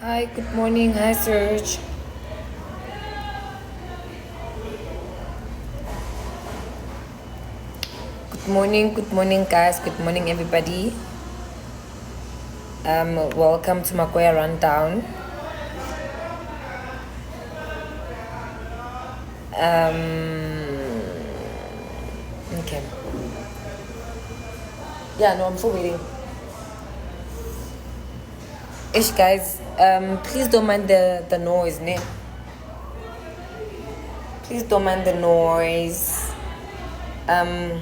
Hi, good morning. Hi, Serge. Good morning, guys. Good morning, everybody. Welcome to Makoya Rundown. Okay. Yeah, no, I'm still waiting. Ish, guys. Please don't mind the noise, ne? Please don't mind the noise. Um,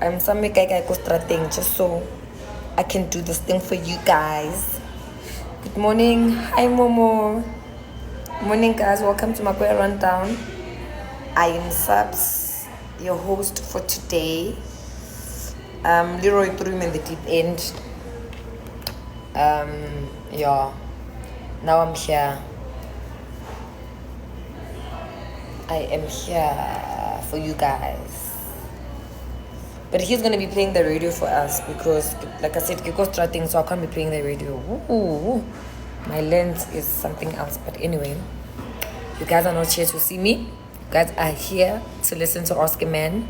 I'm some guy thing just so I can do this thing for you guys. Good morning. Hi, Momo. Morning, guys. Welcome to Makoya Rundown. I am Sabs, your host for today. Leroy threw him in the deep end. Yeah, now I'm here. I am here for you guys. But he's gonna be playing the radio for us because, like I said, Kiko's starting, so I can't be playing the radio. Ooh, my lens is something else. But anyway, you guys are not here to see me. You guys are here to listen to Ask a Man.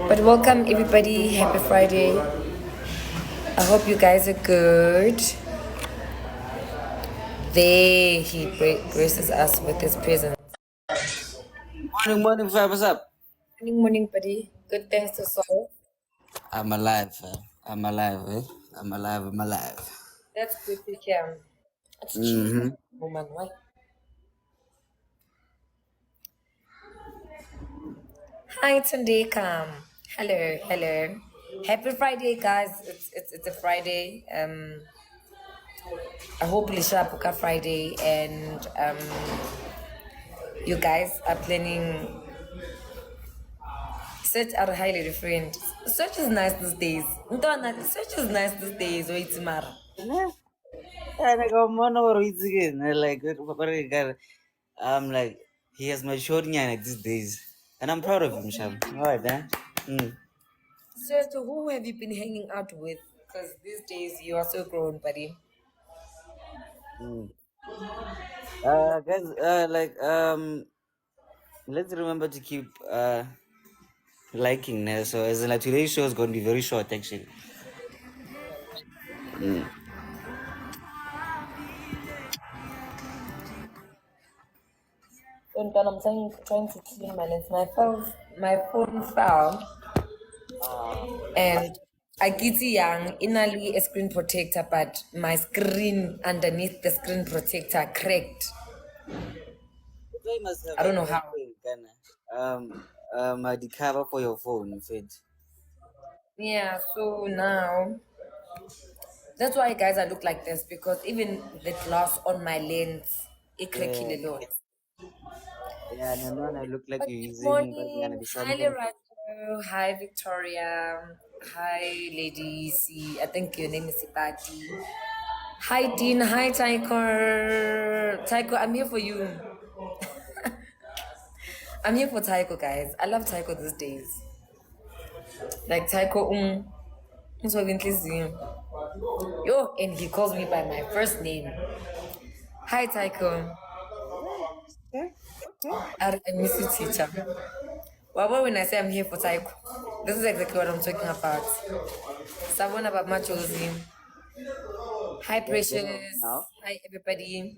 But welcome everybody. Happy Friday. I hope you guys are good. There he graces us with his presence. Morning, fam. What's up? Morning, buddy. Good thanks to soul. I'm alive, fam. I'm alive, eh? I'm alive. I'm alive. That's good to hear. It's chilly, Mm-hmm. woman. Why? Hi, Tunde. Come. Hello, hello. Happy Friday, guys. It's a Friday. I hope Lishapuka Friday, and you guys are planning. Search are highly different. Search is nice these days. Search is nice these days. Wait, Mara. Yeah, and I got one over with again. I'm like, he has matured nyana these days. And I'm proud of him, Sham. Alright, man. Mm. So who have you been hanging out with? Because these days you are so grown, buddy. Mm. Guys, let's remember to keep liking. So, as in, like, today's show is going to be very short, actually. Mm. Don't I'm trying to clean my lens. My phone fell, and I get young innerly a screen protector, but my screen underneath the screen protector cracked. You must have I don't like know a how. thing, kinda. The cover for your phone, in fact. Yeah, so now that's why guys I look like this because even the glass on my lens it cracking Yeah. a lot. Yeah, no, no, no. Look like But you're good using morning. the Hi, Samsung. Lerato. Hi, Victoria. Hi, Lady C. I think your name is Sipati. Hi, Dean. Hi, Taiko. Taiko, I'm here for you. I'm here for Taiko, guys. I love Taiko these days. Like Taiko, so yo, and he calls me by my first name. Hi, Taiko. Okay, okay. I miss you, teacher. Well, when I say I'm here for Taiko, this is exactly what I'm talking about. Someone about Machozi. Hi, That's better Precious. now. Hi, everybody.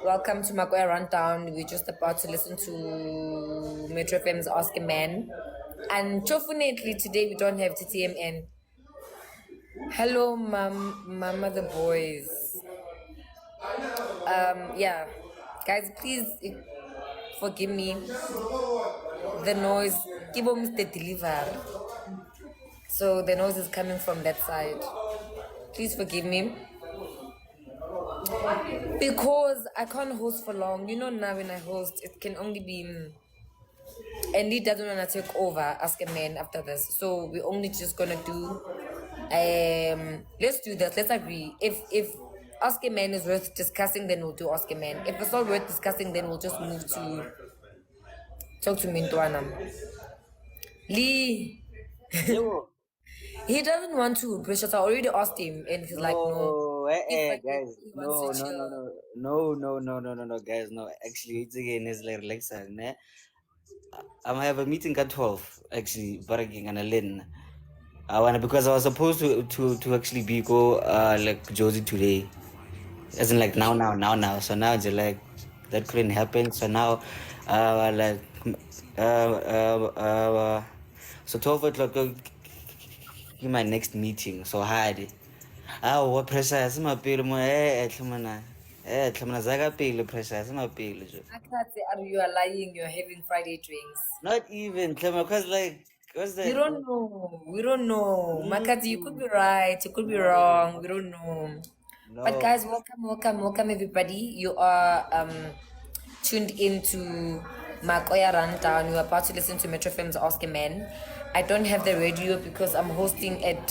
Welcome to Magoya Rundown. We're just about to listen to Metro FM's Ask a Man. And fortunately, today we don't have TTMN. Hello, mama, the boys. Yeah, guys, please forgive me. The noise. Give them the deliver. So the noise is coming from that side. Please forgive me. Because I can't host for long. You know, now when I host, it can only be. And he doesn't want to take over, Ask a Man after this. So we're only just gonna do. Let's do that. Let's agree. If Ask a Man is worth discussing, then we'll do Ask a Man. If it's not worth discussing, then we'll just move to talk to Mintuana. Lee. Yo. He doesn't want to, Precious. I already asked him, and he's like, no. No, He wants to chill. no, guys, no. Actually, it's again is like relaxing, ne? I have a meeting at 12. Actually, bargaining and a lin. I wanna because I was supposed to actually be go like Josie today, as in like now. So now it's like that couldn't happen. So now, like so 12 o'clock my next meeting. So hard. What pressure? Is my pale mo tlhamana. Tlhamana zaga pale pressure. Is my pale jo. I can't say, you are lying, you're having Friday drinks. Not even tlhamana cause like what's You that? don't know. We don't know. Makati, you could Mm-mm. be right. You could be wrong. No, We don't know. But no. guys, welcome everybody. You are tuned into Makoya Rundown. You are about to listen to Metro FM's Ask a Man. I don't have the radio because I'm hosting at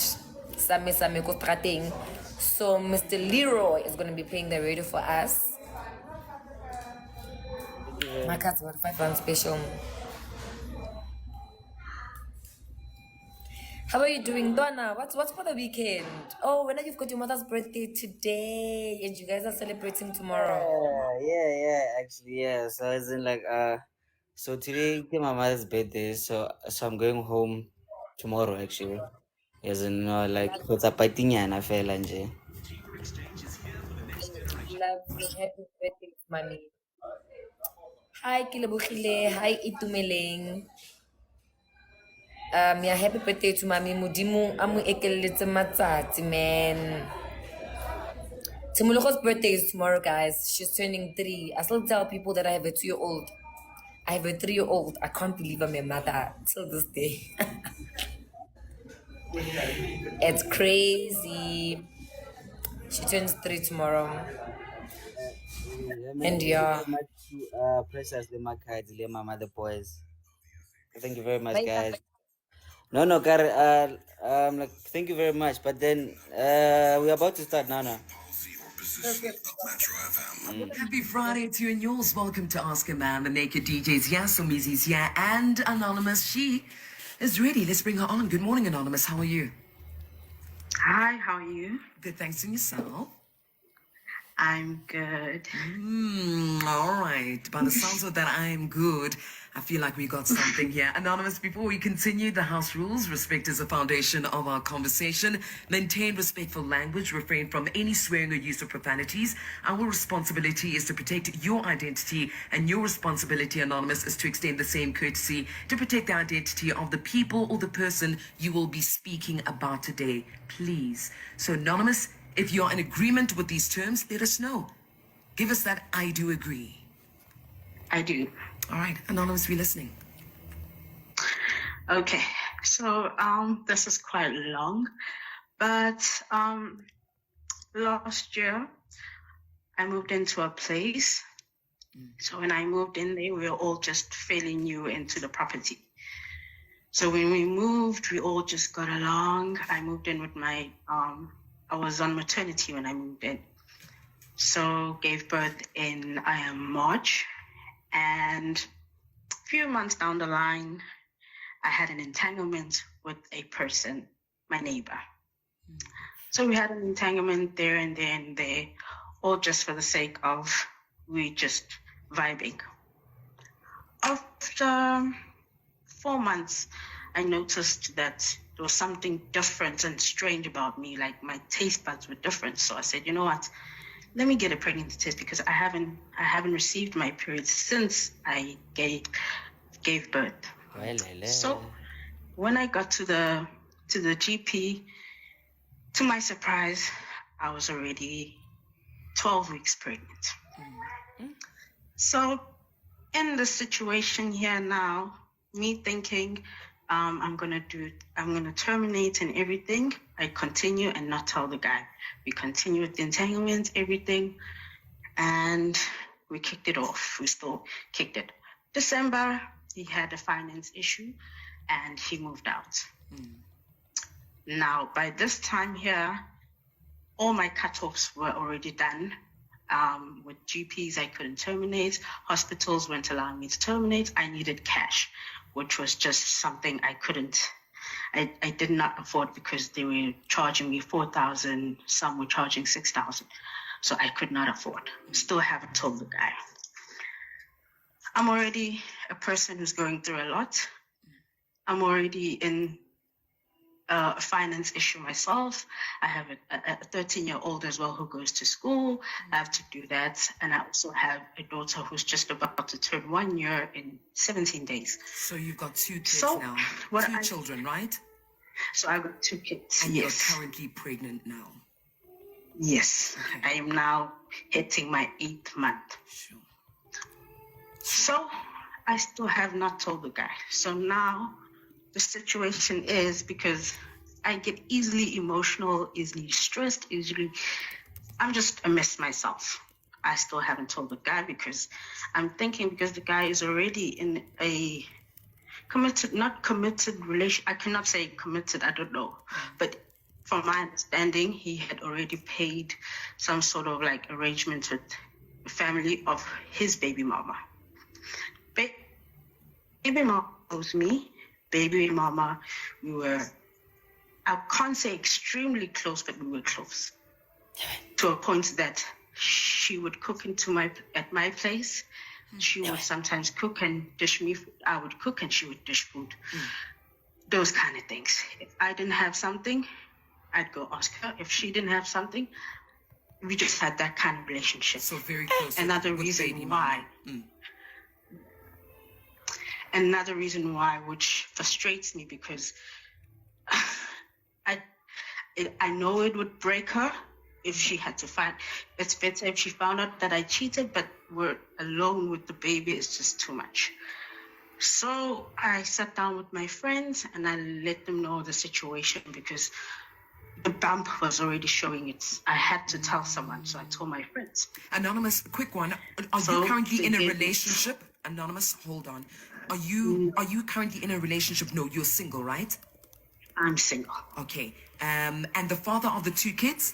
Same Strateng. So Mr. Leroy is gonna be playing the radio for us. Thank you very My much. cat's about 5 round special. How are you doing, Donna? What's for the weekend? Oh, when you've got your mother's birthday today, and you guys are celebrating tomorrow. Yeah. Actually, yeah. So it's in like so today is my mother's birthday. So I'm going home tomorrow actually. As in like what's up patinyana fela nje. Lovely, happy birthday, mommy. Hi, Kilabukile. Hi, Itumeleng. Yeah, happy birthday to mommy. Mudimu amu ekeletse matsatsi, man. Timuluko's birthday is tomorrow, guys. She's turning 3. I still tell people that I have a 2-year-old. I have a 3-year-old. I can't believe I'm a mother till this day. It's crazy. She turns 3 tomorrow. Yeah, man, And thank you yeah. very much to Precious the Makai, the Mama, the boys. Thank you very much, Bye. guys. No, Kar, like, thank you very much. But then, we're about to start now. Happy Friday to you and yours. Welcome to Ask a Man. The Naked DJ's here, Somizi's here, and Anonymous. She is ready. Let's bring her on. Good morning, Anonymous. How are you? Hi, how are you? Good, thanks. And yourself? I'm good. All right. By the sounds of that, I am good. I feel like we got something here. Anonymous, before we continue, the house rules. Respect is the foundation of our conversation. Maintain respectful language. Refrain from any swearing or use of profanities. Our responsibility is to protect your identity, and your responsibility, Anonymous, is to extend the same courtesy to protect the identity of the people or the person you will be speaking about today. Please. So, Anonymous, if you're in agreement with these terms, let us know. Give us that I do agree. I do. All right, Anonymous, we're listening. Okay, so this is quite long, but last year I moved into a place. So when I moved in there, we were all just fairly new into the property. So when we moved, we all just got along. I moved in with my I was on maternity when I moved in. So gave birth in March, and a few months down the line, I had an entanglement with a person, my neighbor. So we had an entanglement there and there and there, all just for the sake of we just vibing. After 4 months, I noticed that there was something different and strange about me, like my taste buds were different. So I said, you know what? Let me get a pregnancy test because I haven't received my period since I gave birth. So when I got to the GP, to my surprise, I was already 12 weeks pregnant. So in the situation here now, me thinking I'm gonna terminate and everything, I continue and not tell the guy. We continue with the entanglement, everything, and we kicked it off. We still kicked it. December, he had a finance issue and he moved out. Now, by this time here, all my cutoffs were already done. With GPs, I couldn't terminate. Hospitals weren't allowing me to terminate. I needed cash, which was just something I couldn't I did not afford because they were charging me 4,000, some were charging 6,000. So I could not afford. Still haven't told the guy. I'm already a person who's going through a lot. I'm already in a finance issue myself. I have a 13-year-old as well who goes to school. I have to do that. And I also have a daughter who's just about to turn 1 year in 17 days. So you've got 2 kids now. Two children, right? So I've got 2 kids. And yes. You're currently pregnant now. Yes. Okay. I am now hitting my 8th month. Sure. So I still have not told the guy. So now the situation is, because I get easily emotional, easily stressed, I'm just a mess myself. I still haven't told the guy because I'm thinking, because the guy is already in a not committed relation. I cannot say committed, I don't know. But from my understanding, he had already paid some sort of like arrangement with the family of his baby mama. Baby mama knows me. Baby mama, we were, I can't say extremely close, but we were close. To a point that she would cook at my place. She would sometimes cook and dish me food. I would cook and she would dish food. Those kind of things. If I didn't have something, I'd go ask her. If she didn't have something, we just had that kind of relationship. So very close. Another reason why. Another reason why, which frustrates me, because I know it would break her if she had to find. It's better if she found out that I cheated, but we're alone with the baby. It's just too much. So I sat down with my friends and I let them know the situation, because the bump was already showing it. I had to tell someone, so I told my friends. Anonymous, quick one. Are you currently in a relationship? Anonymous, hold on. Are you currently in a relationship? No, you're single, right? I'm single. Okay. And the father of the 2 kids?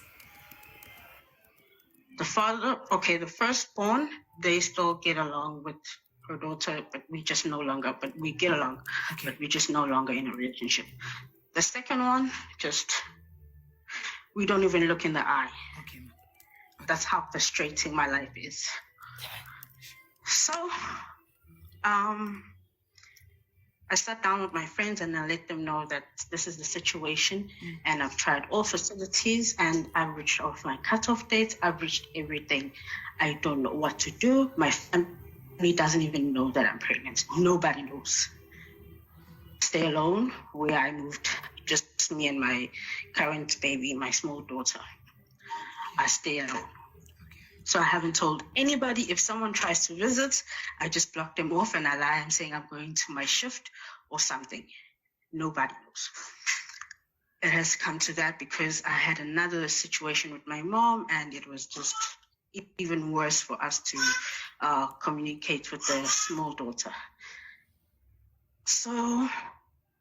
The father, okay, the firstborn, they still get along with her daughter, but we just no longer, but we get along, but we just no longer in a relationship. The second one, we don't even look in the eye. Okay. That's how frustrating my life is. So, I sat down with my friends and I let them know that this is the situation, and I've tried all facilities and I've reached off my cutoff dates. I've reached everything. I don't know what to do. My family doesn't even know that I'm pregnant. Nobody knows. Stay alone where I moved, just me and my current baby, my small daughter. I stay alone. So I haven't told anybody. If someone tries to visit, I just block them off and I lie. I'm saying I'm going to my shift or something. Nobody knows. It has come to that because I had another situation with my mom, and it was just even worse for us to communicate with the small daughter. So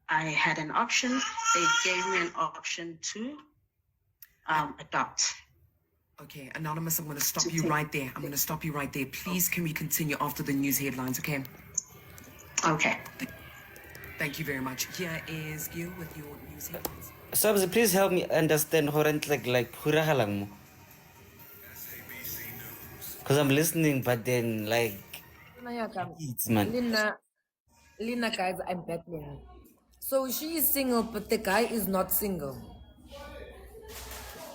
I had an option. They gave me an option to adopt. Okay, Anonymous, I'm going to stop you right there. Please, can we continue after the news headlines, okay? Okay. Thank you very much. Here is you with your news headlines. Sabs, please help me understand because I'm listening, but then it's man. Lina, guys, I'm battling. So she is single, but the guy is not single.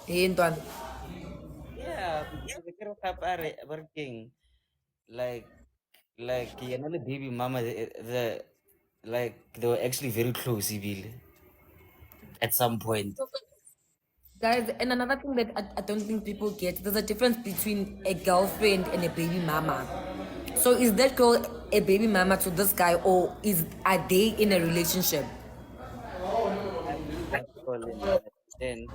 Hey, Antoine. Yeah, because the girl are working like another baby mama. They were actually very close, Ibil, at some point. Guys, and another thing that I don't think people get, there's a difference between a girlfriend and a baby mama. So is that girl a baby mama to this guy, or are they in a relationship? Then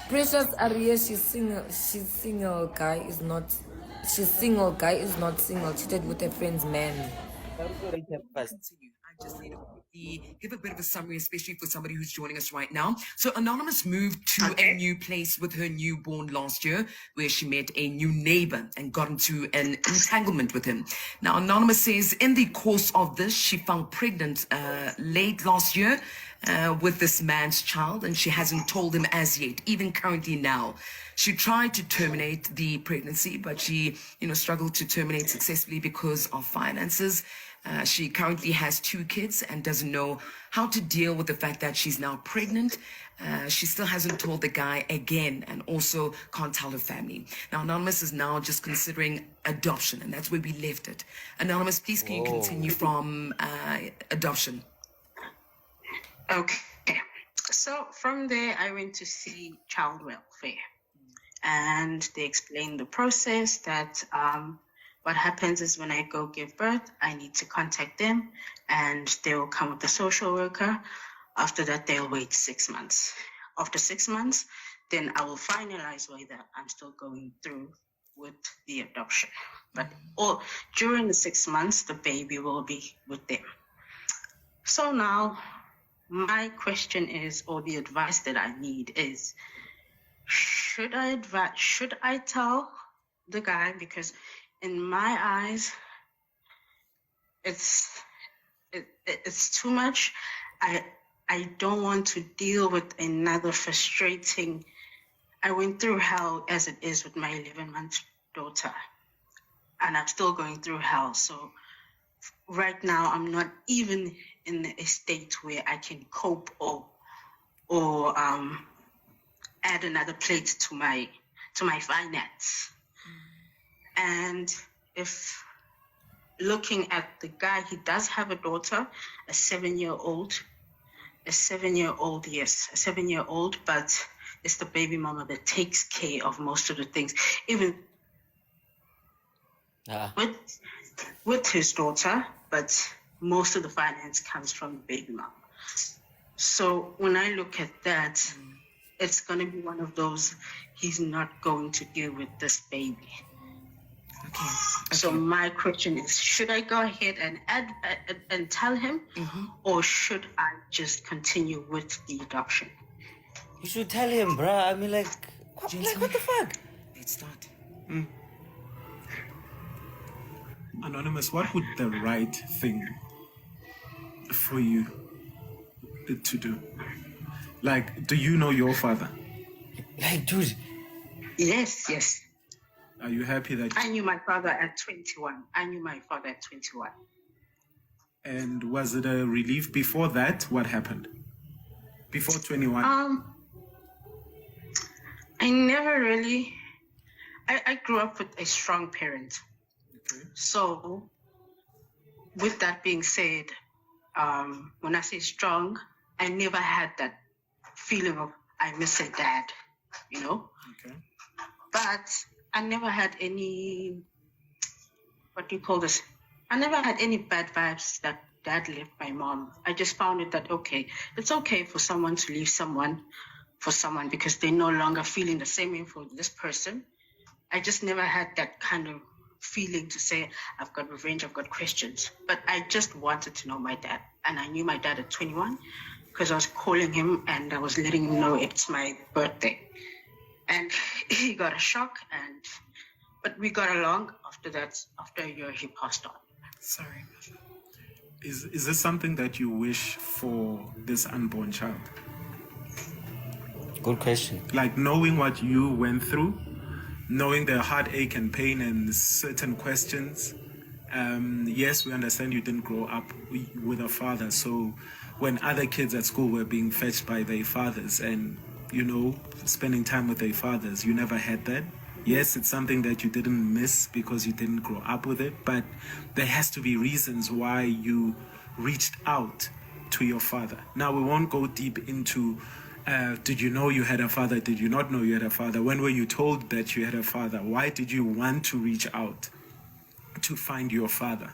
Precious Aria, she's single. She's single. Guy is not. She's single. Guy is not single. Cheated with a friend's man. Fast. Continue. I just need to quickly give a bit of a summary, especially for somebody who's joining us right now. So, Anonymous moved to a new place with her newborn last year, where she met a new neighbor and got into an entanglement with him. Now, Anonymous says in the course of this, she found pregnant late last year with this man's child, and she hasn't told him as yet, even currently now. She tried to terminate the pregnancy, but she, struggled to terminate successfully because of finances. She currently has 2 kids and doesn't know how to deal with the fact that she's now pregnant. She still hasn't told the guy again, and also can't tell her family. Now, Anonymous is now just considering adoption, and that's where we left it. Anonymous, please can you continue from adoption? Okay. So from there, I went to see child welfare, and they explained the process that what happens is when I go give birth, I need to contact them, and they will come with a social worker. After that, they'll wait 6 months. After 6 months, then I will finalize whether I'm still going through with the adoption. But during the 6 months, the baby will be with them. So now, my question is, or the advice that I need is, should I tell the guy? Because in my eyes, it's too much. I don't want to deal with another frustrating. I went through hell as it is with my 11-month daughter, and I'm still going through hell. So right now, I'm not even in a state where I can cope or add another plate to my finance. And if looking at the guy, he does have a daughter, a 7-year-old, yes, a 7-year-old, but it's the baby mama that takes care of most of the things, even with his daughter, but most of the finance comes from the baby mama. So when I look at that, it's going to be one of those, he's not going to deal with this baby. Okay. So my question is, should I go ahead and tell him, or should I just continue with the adoption? You should tell him, bruh. I mean, what the fuck? Let's start. Anonymous, what would the right thing for you to do? Do you know your father? Dude. Yes. Are you happy that... I knew my father at 21. And was it a relief before that? What happened? Before 21? I never really... I grew up with a strong parent. Okay. So, with that being said, when I say strong, I never had that feeling of I miss a dad, Okay. But I never had any, I never had any bad vibes that dad left my mom. I just found it that, okay, it's okay for someone to leave someone for someone because they're no longer feeling the same way for this person. I just never had that kind of feeling to say, I've got revenge, I've got questions. But I just wanted to know my dad. And I knew my dad at 21 because I was calling him and I was letting him know it's my birthday. And he got a shock, but we got along after that. After a year, he passed on. Sorry. Is this something that you wish for this unborn child? Good question. Knowing what you went through, knowing the heartache and pain and certain questions. Yes, we understand you didn't grow up with a father. So when other kids at school were being fetched by their fathers and spending time with their fathers, you never had that. Yes, it's something that you didn't miss because you didn't grow up with it, but there has to be reasons why you reached out to your father. Now, we won't go deep into, did you know you had a father? Did you not know you had a father? When were you told that you had a father? Why did you want to reach out to find your father?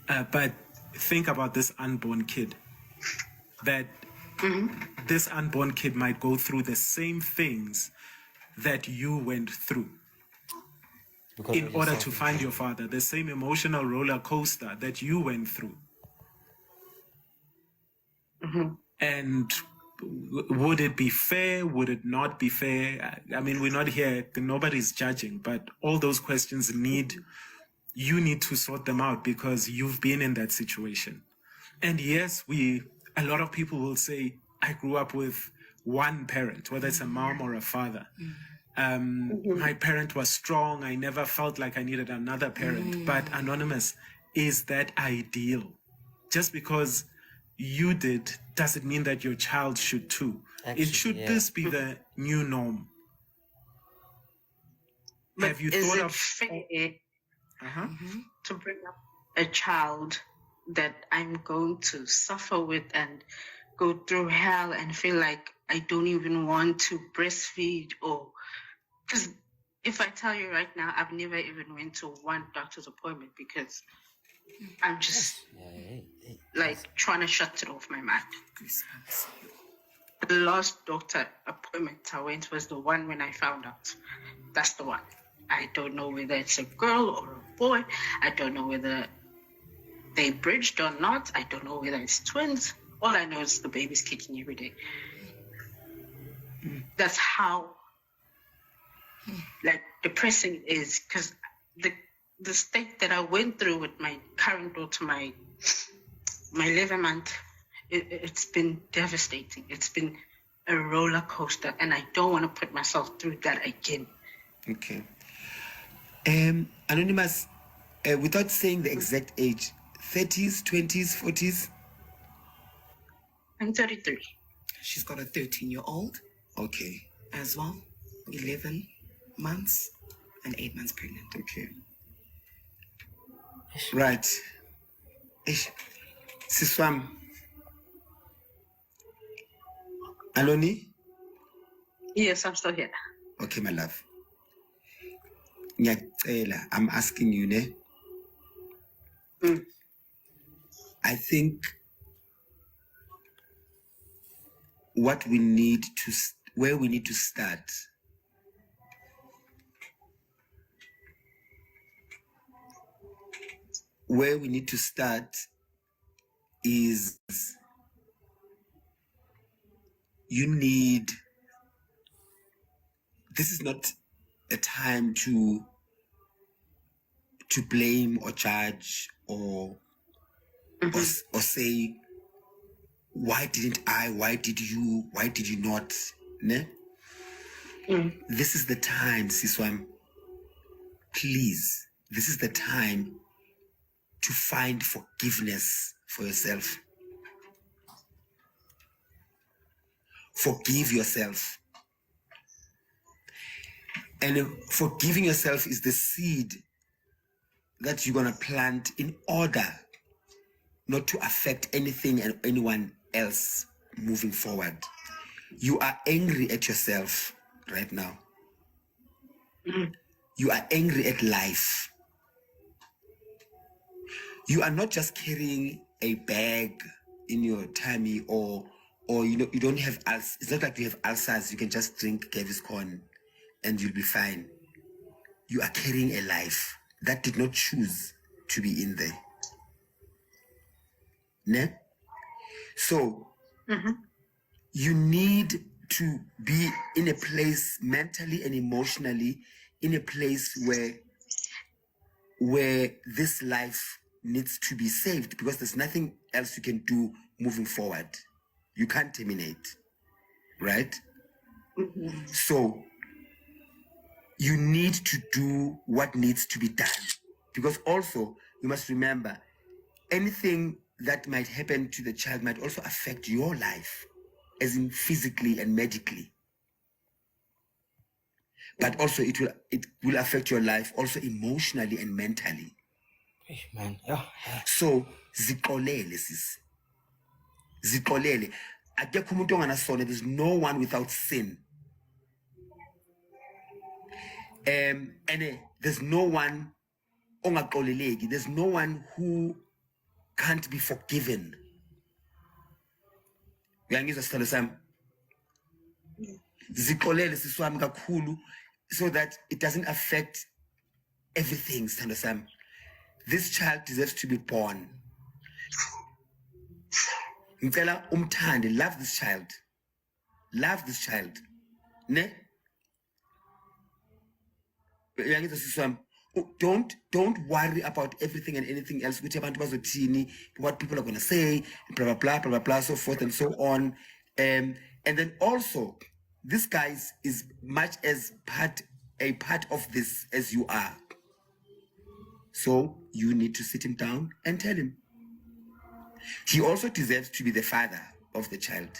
But think about this unborn kid, that this unborn kid might go through the same things that you went through. Because in of order yourself. to find your father, the same emotional roller coaster that you went through. And would it be fair? Would it not be fair? I mean, we're not here, nobody's judging, but all those questions you need to sort them out because you've been in that situation. And yes, a lot of people will say, I grew up with one parent, whether it's a mom or a father. My parent was strong. I never felt like I needed another parent. But Anonymous, is that ideal? Just because you did doesn't mean that your child should too. This be the new norm? But Have you is thought it of fair to bring up a child that I'm going to suffer with and go through hell and feel like I don't even want to breastfeed? Or because if I tell you right now, I've never even went to one doctor's appointment because I'm just like trying to shut it off my mind. The last doctor appointment I went was the one when I found out. That's the one. I don't know whether it's a girl or a boy. I don't know whether they bridged or not. I don't know whether it's twins. All I know is the baby's kicking every day. That's how like depressing it is, because the state that I went through with my current daughter, my 11-month, it's been devastating. It's been a roller coaster, and I don't want to put myself through that again. Okay. Anonymous, without saying the exact age, 30s, 20s, 40s? I'm 33. She's got a 13-year-old Okay. as well, 11 months and 8 months pregnant. Okay. Right. Siswam. Aloni? Yes, I'm still here. Okay, my love. Ngiyacela, I'm asking you, ne? I think where we need to start is this is not a time to blame or judge or say, why didn't I, why did you not, ne? This is the time, Siswam, please, this is the time to find forgiveness for yourself. Forgive yourself. And forgiving yourself is the seed that you're going to plant in order not to affect anything and anyone else moving forward. You are angry at yourself right now. You are angry at life. You are not just carrying a bag in your tummy or you don't have ulcers. It's not like you have ulcers. You can just drink Gaviscon and you'll be fine. You are carrying a life that did not choose to be in there. Ne? So you need to be in a place mentally and emotionally, in a place where this life needs to be saved, because there's nothing else you can do moving forward. You can't terminate, right? So you need to do what needs to be done, because also you must remember anything that might happen to the child might also affect your life, as in physically and medically. But also it will affect your life also emotionally and mentally. Hey, man. Yeah. So zikolele sis. Zikolele. Akekho umuntu onganasona. There's no one without sin. And there's no one ongaxoleleki. There's no one who can't be forgiven. Uyangizwa sithole sami? Zikolele siswami kakhulu, so that it doesn't affect everything, Sando Sam. This child deserves to be born. Ngicela umthande, love this child. Love this child. Ne? Uyangizwa sisi wami? Don't worry about everything and anything else. Ukuthi abantu bazothini, what people are going to say, blah blah blah blah blah blah, so forth and so on. And then also, this guy is much as a part of this as you are. So you need to sit him down and tell him. He also deserves to be the father of the child.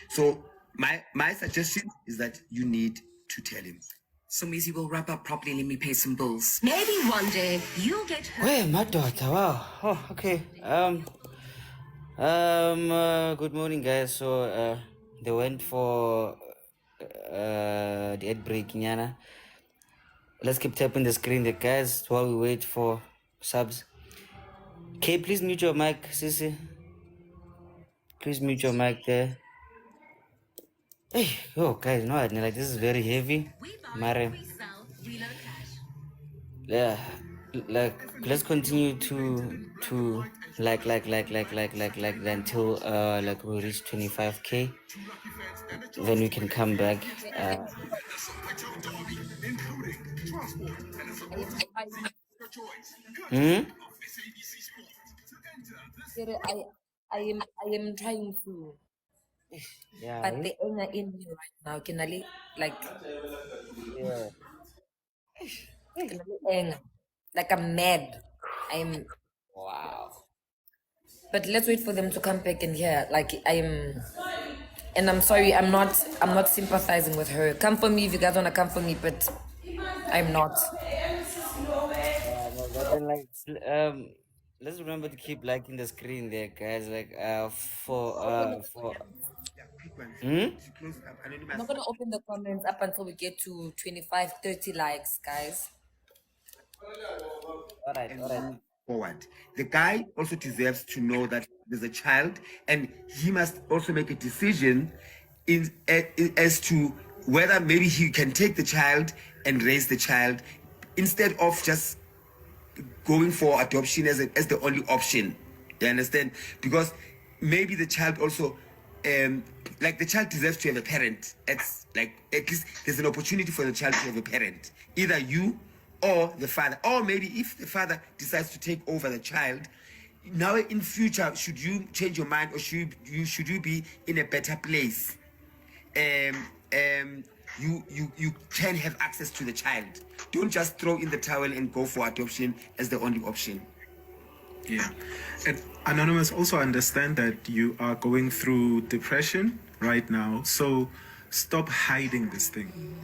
So my suggestion is that you need to tell him. So, Missy, we'll wrap up properly. Let me pay some bills. Maybe one day you'll get hurt. Where my daughter? Wow. Oh, okay. Good morning, guys. So, they went for the ad break, Nyana. Let's keep tapping the screen, there, guys, while we wait for subs. Okay, please mute your mic, Sissy. Please mute your mic there. Hey, yo, guys, no, like this is very heavy. Mare. Yeah, like let's continue to like until like we reach 25K, then we can come back. I am trying to, Yeah. but the anger in me right now, can I like Yeah. anger, like I'm mad. I'm Wow. But let's wait for them to come back and hear. Like and I'm sorry, I'm not sympathizing with her. Come for me if you guys wanna come for me, but I'm not. No, but then like let's remember to keep liking the screen there, guys. Like for Yeah, quick one. Hmm? To close up, I'm Anonymous. not gonna open the comments up until we get to 25, 30 likes, guys. All right. Move forward. The guy also deserves to know that there's a child, and he must also make a decision as to whether maybe he can take the child and raise the child instead of just going for adoption as the only option. You understand? Because maybe the child also like the child deserves to have a parent. It's like at least there's an opportunity for the child to have a parent, either you or the father, or maybe if the father decides to take over the child, now in future, should you change your mind, or should you be in a better place, you can have access to the child. Don't just throw in the towel and go for adoption as the only option. Yeah. And Anonymous, also understand that you are going through depression right now. So stop hiding this thing.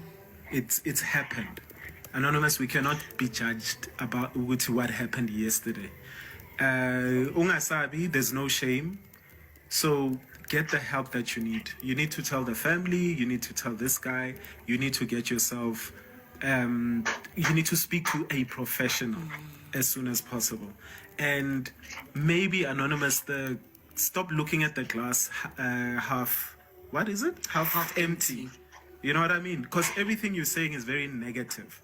It's happened. Anonymous, we cannot be judged about what happened yesterday. Ungasabi, there's no shame. So get the help that you need. You need to tell the family, you need to tell this guy, you need to get yourself, you need to speak to a professional as soon as possible. And maybe Anonymous, stop looking at the glass half, what is it? Half empty. You know what I mean? Because everything you're saying is very negative.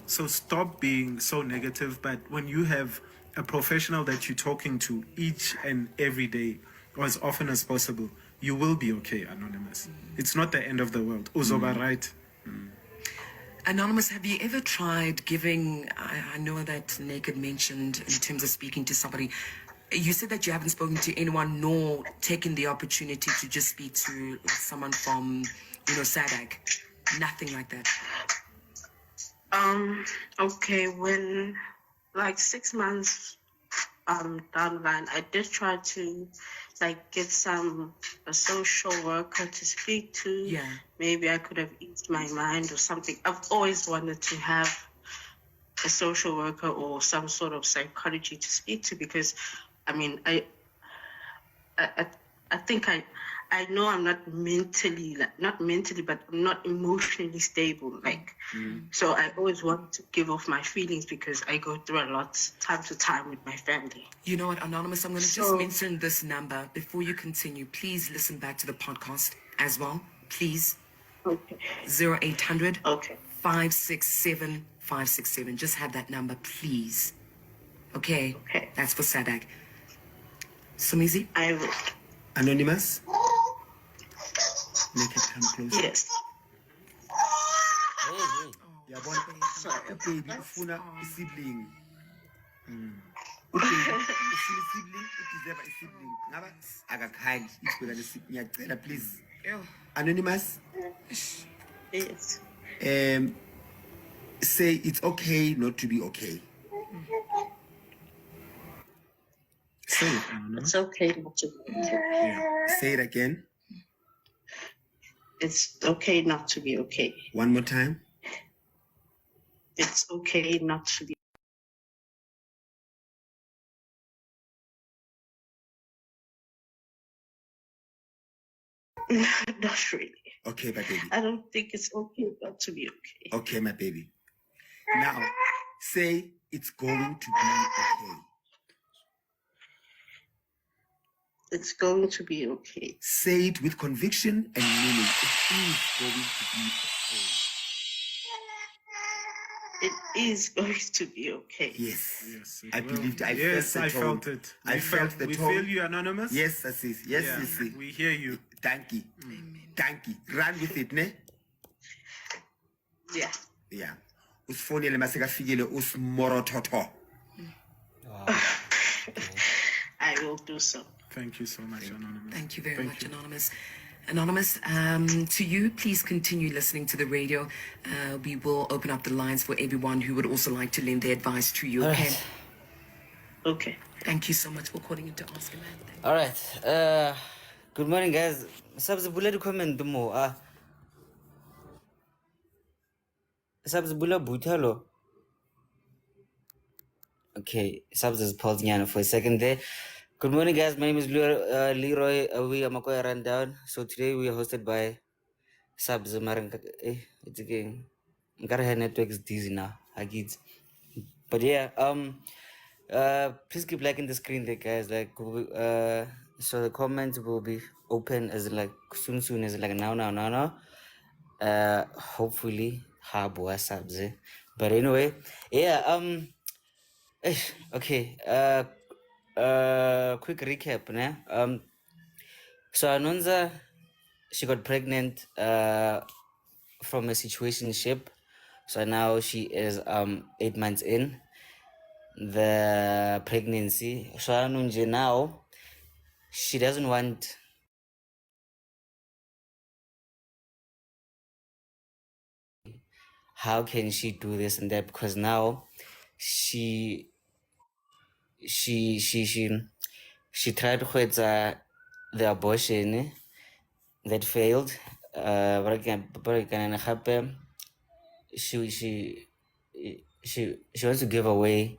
So stop being so negative. But when you have a professional that you're talking to each and every day, or as often as possible, you will be okay, Anonymous. It's not the end of the world. Uzoba, right? Anonymous, have you ever tried giving, I know that Naked mentioned in terms of speaking to somebody, you said that you haven't spoken to anyone nor taken the opportunity to just speak to someone from, SADAG. Nothing like that. Okay, when like 6 months down the line, I did try to get a social worker to speak to. Yeah. Maybe I could have eased my mind or something. I've always wanted to have a social worker or some sort of psychology to speak to, because I mean I think I know I'm not mentally, but I'm not emotionally stable. So I always want to give off my feelings because I go through a lot time to time with my family. You know what, Anonymous, I'm going to just mention this number before you continue. Please listen back to the podcast as well, please. Okay. 0800 Okay. 567 567. Just have that number, please. Okay? Okay. That's for Sadak. Sumizi? I will. Anonymous? Make it come closer. Yes. Yabona Sorry. ubaby ufuna isibling. Ubaby ufuna isibling, udeserve isibling. Ngaba akakhali ibheka lesibling. Ngiyacela please. Anonymous? Yes. Say it's okay not to be okay. Say it, Anonymous. It's okay not to be okay. Yeah. Say it again. It's okay not to be okay. One more time. It's okay not to be. Not really. Okay, my baby. I don't think it's okay not to be okay. Okay, my baby. Now, say it's going to be okay. It's going to be okay. Say it with conviction and meaning. It is going to be okay. It is going to be okay. Yes. Yes, it I will. believed. I Yes, felt the I tone. felt it. I felt the we tone. feel you, Anonymous. Yes, sis. Yes, Yeah, sis. we hear you. Thank you. Thank you. Run with it, ne? Yeah. Yeah. Usifonele masekafikile usimorototo. I will do so. Thank you so much, Anonymous. Thank you very much, Anonymous. Anonymous, to you, please continue listening to the radio. We will open up the lines for everyone who would also like to lend their advice to you, okay? Okay. Thank you so much for calling in to ask a man. All right. Good morning, guys. Sabs bula comment mo. Sabs bula butalo. Okay, Sabs is pausing Yana for a second there. Good morning, guys. My name is Leroy. We are Makoya Rundown. So today we are hosted by Sabs. It's again. Her network is dizzy now. I get. But yeah, please keep liking the screen there, guys. Like, so the comments will be open as like soon as like now. Hopefully, boy Sabs. But anyway, yeah. Okay. Quick recap, ne? So Anonza, she got pregnant from a situationship. So now she is 8 months in the pregnancy. So Anunje now she doesn't want how can she do this and that because now she she she she she tried to quit the abortion that failed. She she she wants to give away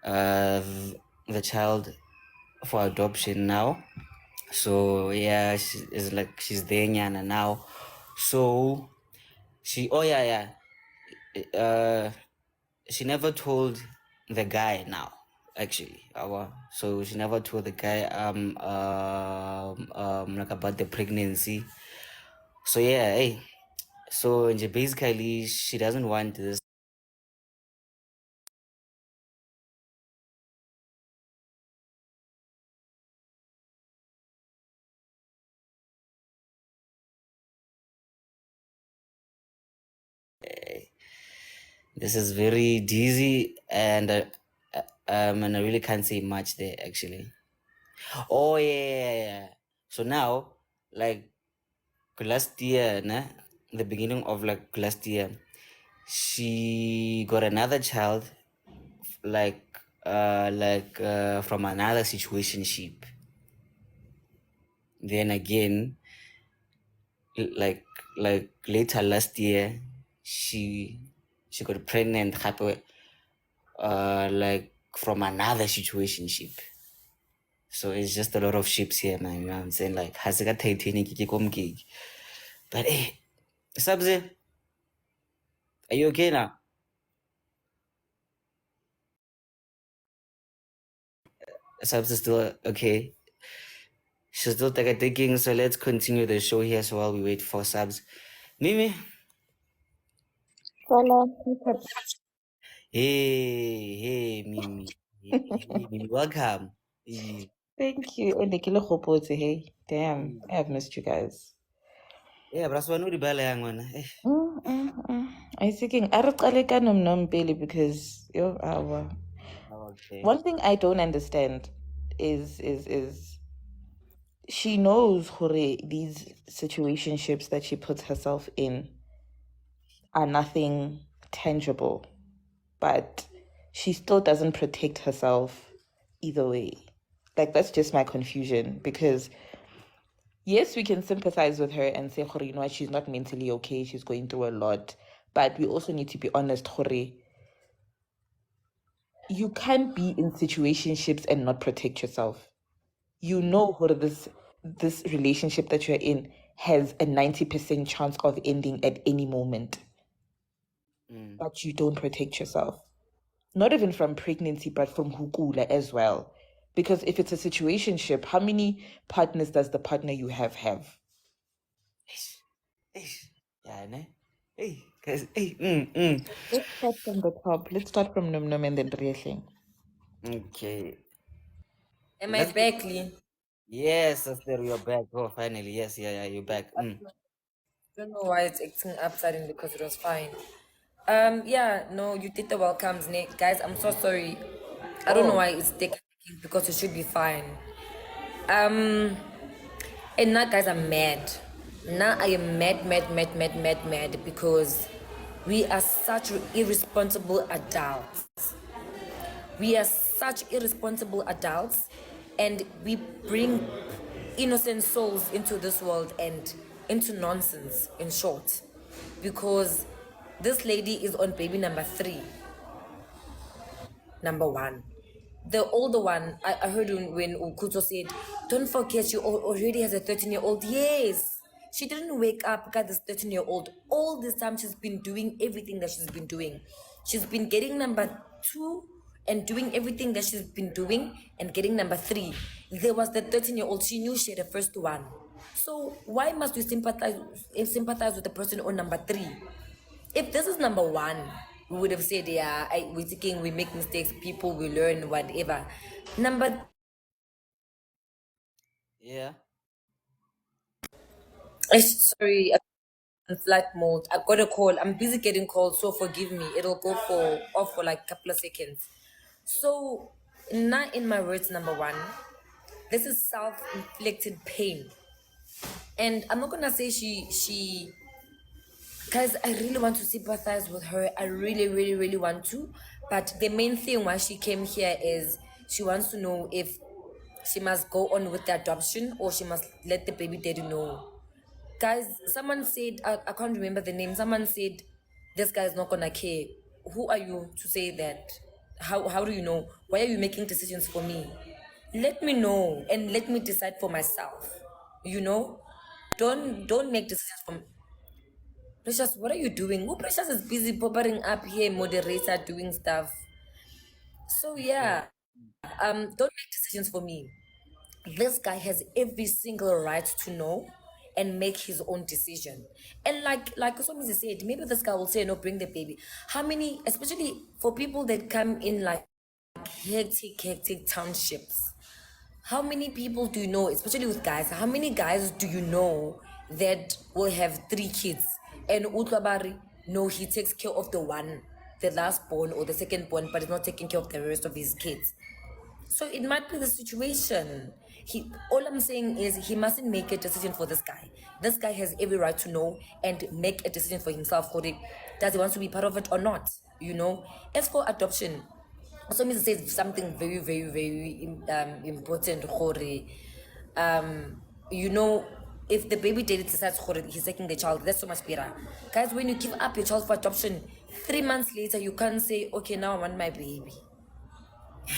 the child for adoption now. So yeah, she is like she's there nyana now. So she she never told the guy now actually so she never told the guy like about the pregnancy. So yeah, hey, so basically she doesn't want this. This is very dizzy and I really can't say much there actually. Oh yeah. So now, like last year, the beginning of like last year, she got another child, from another situationship. Then again, like later last year, she got pregnant, like from another situationship. So it's just a lot of ships here, man. You know what I'm saying? Like, hasika Titanic gig. But hey, Sabzi, are you okay now? Sabzi still okay. She's still taking, so let's continue the show here so while we wait for Sabs. Mimi? Hey, Mimi. Hey, Mimi, welcome. Eh, Thank you. And the hey. Damn, eh. I have missed you guys. Yeah, but so I know the bell young one. I thinking I nom nom Bailey because Okay. one thing I don't understand is she knows Hore, these situationships that she puts herself in are nothing tangible, but she still doesn't protect herself either way. Like that's just my confusion because yes, we can sympathize with her and say, "Hore, you know what, she's not mentally okay, she's going through a lot." But we also need to be honest, Hore, you can't be in situationships and not protect yourself. You know, Hore, this relationship that you're in has a 90% chance of ending at any moment. But you don't protect yourself. Not even from pregnancy, but from hukula as well. Because if it's a situationship, how many partners does the partner you have have? Yeah, ne? Hey, guys, hey, Let's start from the top. Let's start from Num Num and then Riesling. Okay. Am I Let's. back, Lee? Yes, sister, you're back. Oh, finally. Yes, yeah, you're back. Don't know why it's acting up suddenly because it was fine. Yeah, no, you did the welcomes, Nick. Guys, I'm so sorry. I don't know Oh, why it's taking because it should be fine. Um, and now, guys, I'm mad. Now I am mad because we are such irresponsible adults. We are such irresponsible adults, and we bring innocent souls into this world and into nonsense, in short, because this lady is on baby number 3. Number 1, the older one, I heard when Ukuto said, don't forget you already has a 13-year-old. Yes, she didn't wake up, got this 13-year-old. All this time she's been doing everything that she's been doing. She's been getting number 2 and doing everything that she's been doing and getting number 3. There was the 13-year-old. She knew she had the first one. So why must we sympathize with the person on number 3? If this is number 1, we would have said, yeah, we're thinking, we make mistakes, people will learn, whatever. Number, yeah. sorry, I'm flight mode. I got a call. I'm busy getting calls, so forgive me. It'll go off for like a couple of seconds. So, not in my words, number 1, this is self-inflicted pain. And I'm not gonna say she guys, I really want to sympathize with her. I really want to. But the main thing why she came here is she wants to know if she must go on with the adoption or she must let the baby daddy know. Guys, someone said, I can't remember the name. Someone said, this guy is not gonna care. Who are you to say that? How do you know? Why are you making decisions for me? Let me know and let me decide for myself. You know? Don't make decisions for me. Precious, what are you doing? Oh, Precious is busy popping up here, moderator, doing stuff. So yeah, don't make decisions for me. This guy has every single right to know and make his own decision. And like Somizi said, maybe this guy will say, no, bring the baby. How many, especially for people that come in like hectic townships, how many people do you know, especially with guys, how many guys do you know that will have 3 kids? And Utlabari, no, he takes care of the last born or the second born, but is not taking care of the rest of his kids. So it might be the situation. All I'm saying is he mustn't make a decision for this guy. This guy has every right to know and make a decision for himself. Does he want to be part of it or not? You know, as for adoption, so Mr. says something very important. You know, if the baby daddy decides he's taking the child, that's so much better. Guys, when you give up your child for adoption, 3 months later you can't say, okay, now I want my baby.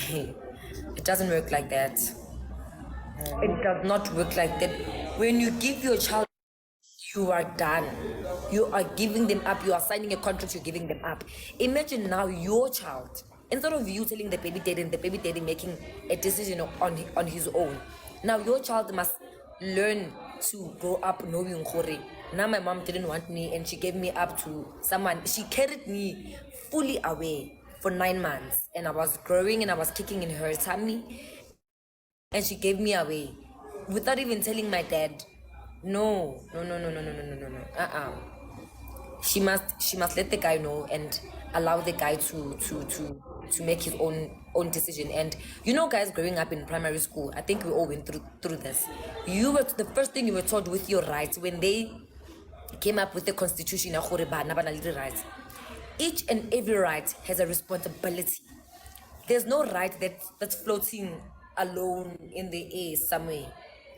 It doesn't work like that. It does not work like that. When you give your child, you are done. You are giving them up. You are signing a contract, you're giving them up. Imagine now your child, instead of you telling the baby daddy and the baby daddy making a decision on his own, now your child must learn to grow up knowing Now my mom didn't want me and she gave me up to someone. She carried me fully away for 9 months, and I was growing and I was kicking in her tummy, and she gave me away without even telling my dad. No, no, no, no, no, no, no, no, no, no. She must let the guy know and allow the guy to make his own decision. And guys, growing up in primary school, I think we all went through this. You were the first thing you were told with your rights when they came up with the constitution ya gore bana ba na le di-rights. Each and every right has a responsibility. There's no right that's floating alone in the air somewhere.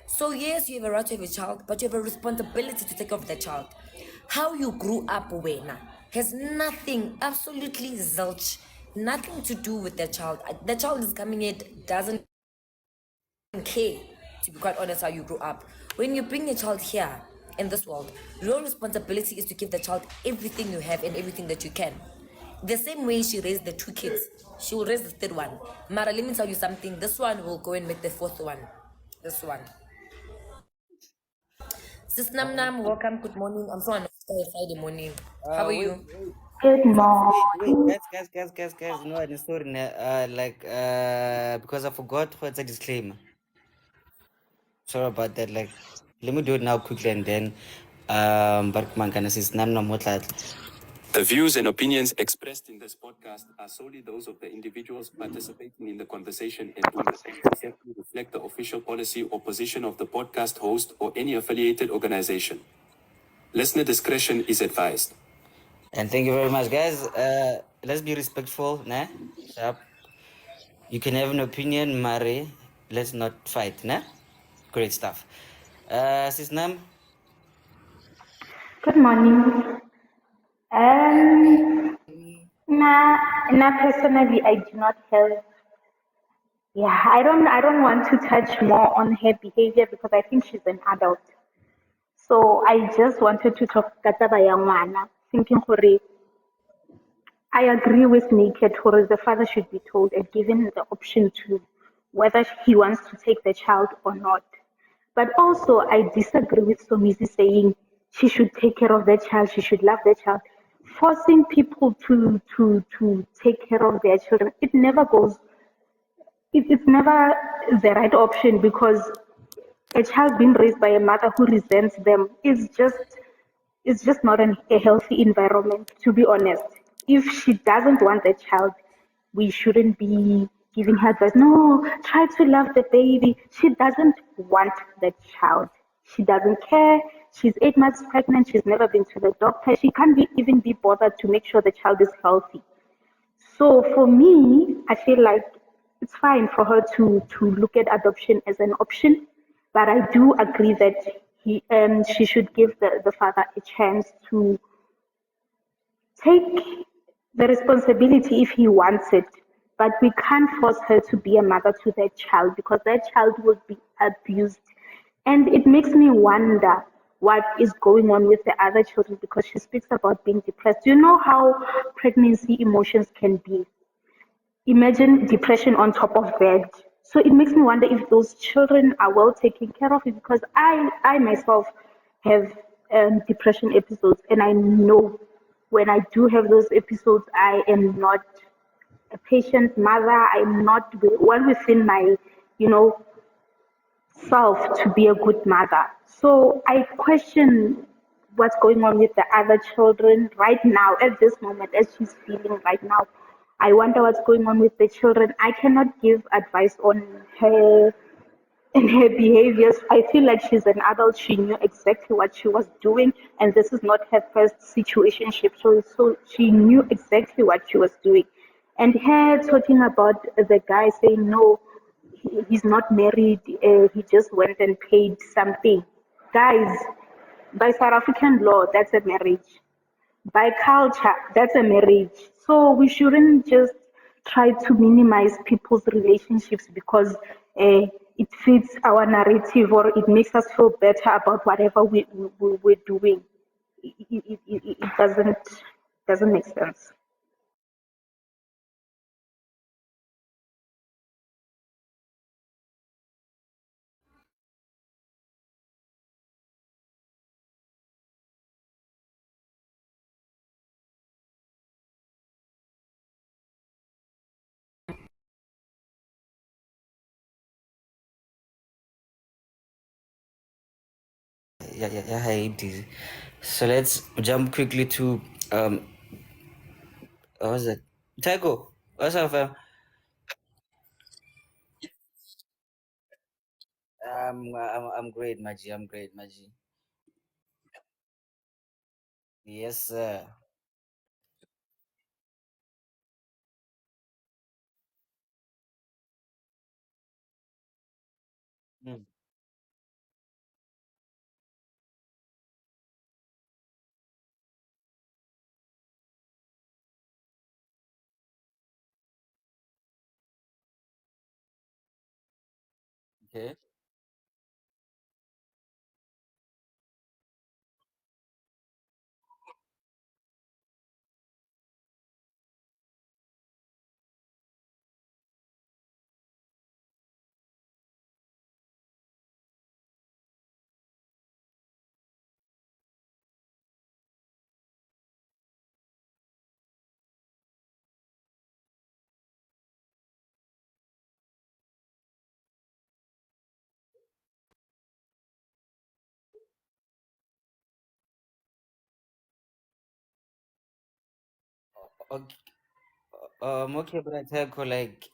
So yes, you have a right to have a child, but you have a responsibility to take care of the child. How you grew up wena has nothing, absolutely zilch, nothing to do with the child. The child is coming in, doesn't care, to be quite honest, how you grew up. When you bring a child here in this world, your responsibility is to give the child everything you have and everything that you can. The same way she raised the 2 kids, she will raise the 3rd one. Mara, let me tell you something. This one will go and make the 4th one. This one. Sis Nam Nam, welcome. Good morning. I'm so on Friday morning. How are Wait, you? wait, Good wait, morning. guys. No, I'm sorry, because I forgot what's a disclaimer. Sorry about that. Like, let me do it now quickly and then, but man, can assist Nam Nam what like. The views and opinions expressed in this podcast are solely those of the individuals participating in the conversation and do not necessarily reflect the official policy or position of the podcast host or any affiliated organization. Listener discretion is advised. And thank you very much, guys. Let's be respectful, nah? Yep. You can have an opinion, Mari. Let's not fight, nah? Great stuff. Sis Nam, Good morning. Um, nah, personally, I do not have. Yeah, I don't want to touch more on her behavior because I think she's an adult. So I just wanted to talk kataba ya ngwana, thinking gore I agree with Naked Torres. The father should be told and given the option to whether he wants to take the child or not. But also, I disagree with Somizi saying she should take care of the child, she should love the child. Forcing people to take care of their children, it's never the right option because a child being raised by a mother who resents them is just not a healthy environment, to be honest. If she doesn't want the child, we shouldn't be giving her advice. No, try to love the baby. She doesn't want the child. She doesn't care. She's 8 months pregnant. She's never been to the doctor. She can't even be bothered to make sure the child is healthy. So for me, I feel like it's fine for her to look at adoption as an option, but I do agree that she should give the father a chance to take the responsibility if he wants it. But we can't force her to be a mother to that child because that child will be abused. And it makes me wonder what is going on with the other children because she speaks about being depressed. You know how pregnancy emotions can be. Imagine depression on top of that. So it makes me wonder if those children are well taken care of because I myself have depression episodes and I know when I do have those episodes, I am not a patient mother. I'm not well within my, you know, self to be a good mother. So I question what's going on with the other children right now, at this moment, as she's feeling right now. I wonder what's going on with the children. I cannot give advice on her and her behaviors. I feel like she's an adult. She knew exactly what she was doing, and this is not her first situationship. So she knew exactly what she was doing. And her talking about the guy saying no, he's not married. He just went and paid something. Guys, by South African law, that's a marriage. By culture, that's a marriage. So we shouldn't just try to minimize people's relationships because it fits our narrative or it makes us feel better about whatever we're doing. It doesn't make sense. yeah, hey, Dizzy. So let's jump quickly to what was it? Taiko, what's up, fam? I'm great, Maji. I'm great, Maji. Yes, sir. Mm, okay. Okay. Okay, but I Taiko, like,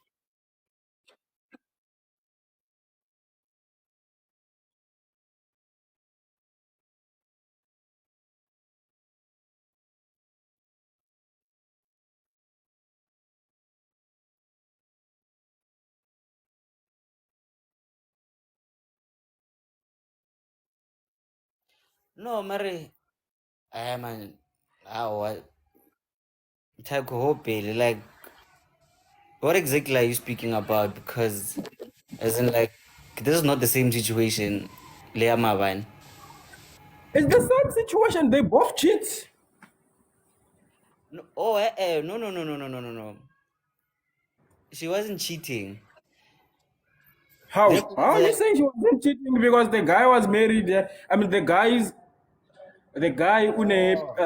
no, Mary, I man, what? Taiko, hope, like, what exactly are you speaking about? Because, as in, like, this is not the same situation. Lea Mavan. It's the same situation. They both cheat. No, oh, no, no, no, no, no, no, no, no. She wasn't cheating. How? How are you saying she wasn't cheating because the guy was married? I mean, the guy une Oh,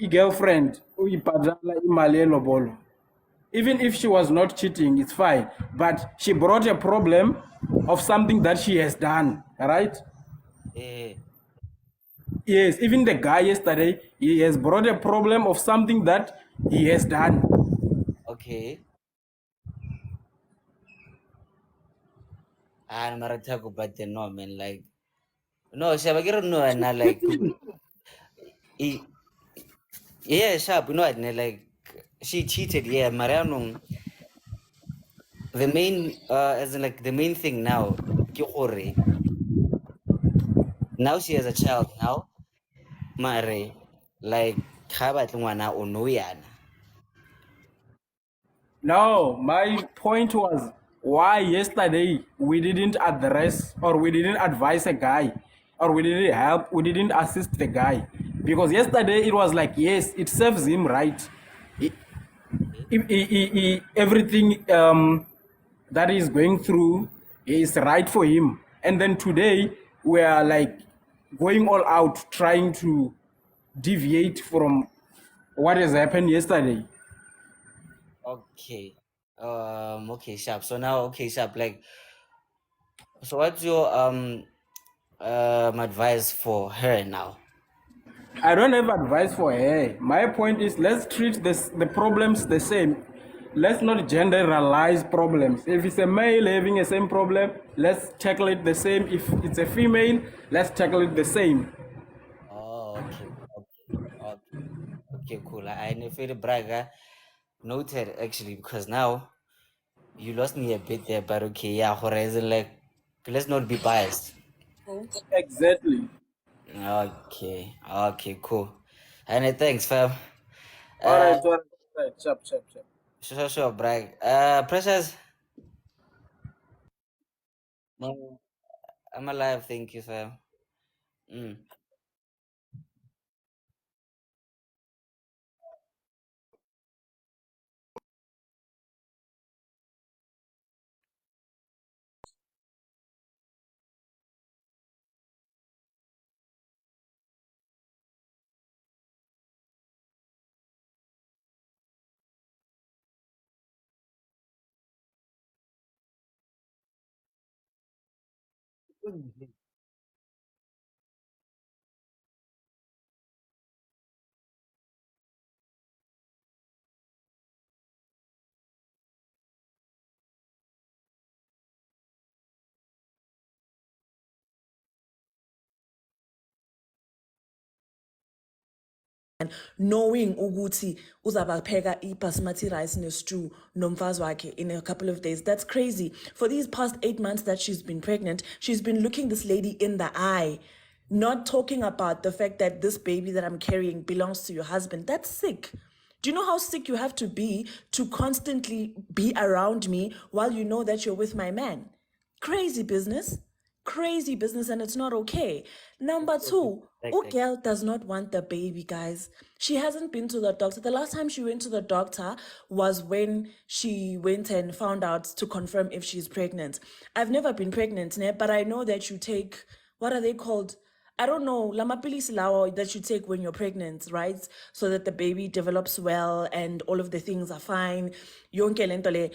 girlfriend uyibhadala imali elobolo. Even if she was not cheating, it's fine. But she brought a problem of something that she has done, right? eh, Yes, even the guy yesterday, he has brought a problem of something that he has done. okay. And Maratako, but no, man, like, no, Shabakiro, no, and I like, he, yeah, sharp, you know, and like, she cheated, yeah, Mariano. The main, as in, like, the main thing now, ke gore, now she has a child now, Mare, like, ga batle ngwana o no yana. No, my point was why yesterday we didn't address or we didn't advise a guy or we didn't help, we didn't assist the guy. Because yesterday it was like, yes, it serves him right. He- everything that he's going through is right for him. And then today we are like going all out trying to deviate from what has happened yesterday. Okay. Okay, sharp. So now, okay, sharp. Like, so what's your advice for her now? I don't have advice for her. My point is let's treat the problems the same. Let's not generalize problems. If it's a male having the same problem, let's tackle it the same. If it's a female, let's tackle it the same. Oh, okay, okay, okay, okay, cool. I never brag. Noted actually because now you lost me a bit there, but okay, yeah, horizon like let's not be biased. Exactly. Okay, okay, cool. And thanks, fam. All Uh, right, all right, all right. Chop, chop, chop. sure, brag. Precious. No, I'm alive. Thank you, fam. Mm. knowing ukuthi uzabapheka i-basmati rice ne-stew nomfazi wakhe in a couple of days. That's crazy. For these past 8 months that she's been pregnant, she's been looking this lady in the eye, not talking about the fact that this baby that I'm carrying belongs to your husband. That's sick. Do you know how sick you have to be to constantly be around me while you know that you're with my man? Crazy business, and it's not okay. Number two, girl does not want the baby, guys. She hasn't been to the doctor. The last time she went to the doctor was when she went and found out to confirm if she's pregnant. I've never been pregnant, but I know that you take, what are they called? I don't know, lamapilisi lawa that you take when you're pregnant, right? So that the baby develops well and all of the things are fine. Yonke lento le.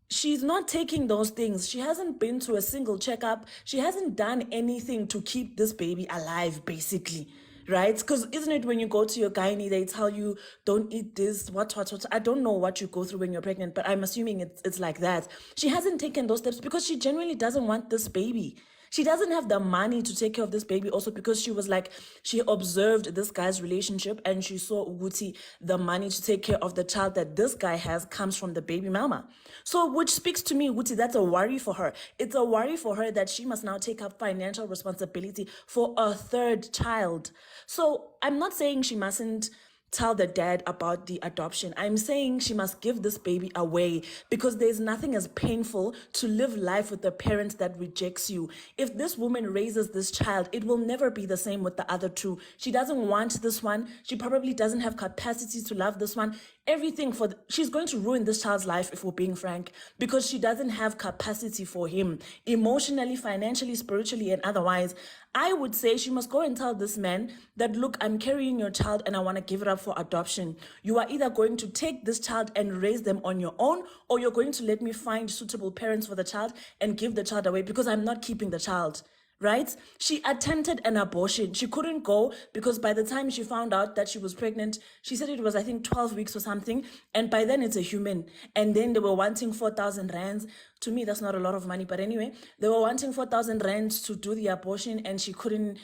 She's not taking those things. She hasn't been to a single checkup. She hasn't done anything to keep this baby alive, basically. Right? Because isn't it when you go to your gynae, they tell you, don't eat this, what. I don't know what you go through when you're pregnant, but I'm assuming it's like that. She hasn't taken those steps because she genuinely doesn't want this baby. She doesn't have the money to take care of this baby also because she was like, she observed this guy's relationship and she saw Uguti, the money to take care of the child that this guy has comes from the baby mama. So which speaks to me, Uguti, that's a worry for her. It's a worry for her that she must now take up financial responsibility for a third child. So I'm not saying she mustn't tell the dad about the adoption. I'm saying she must give this baby away because there's nothing as painful to live life with a parent that rejects you. If this woman raises this child, it will never be the same with the other two. She doesn't want this one. She probably doesn't have capacity to love this one. Everything she's going to ruin this child's life, if we're being frank, because she doesn't have capacity for him emotionally, financially, spiritually, and otherwise. I would say she must go and tell this man that, look, I'm carrying your child and I want to give it up for adoption. You are either going to take this child and raise them on your own, or you're going to let me find suitable parents for the child and give the child away because I'm not keeping the child. Right? She attempted an abortion. She couldn't go because by the time she found out that she was pregnant, she said it was, I think, 12 weeks or something. And by then it's a human. And then they were wanting 4,000 rands. To me, that's not a lot of money. But anyway, they were wanting 4,000 rands to do the abortion and she couldn't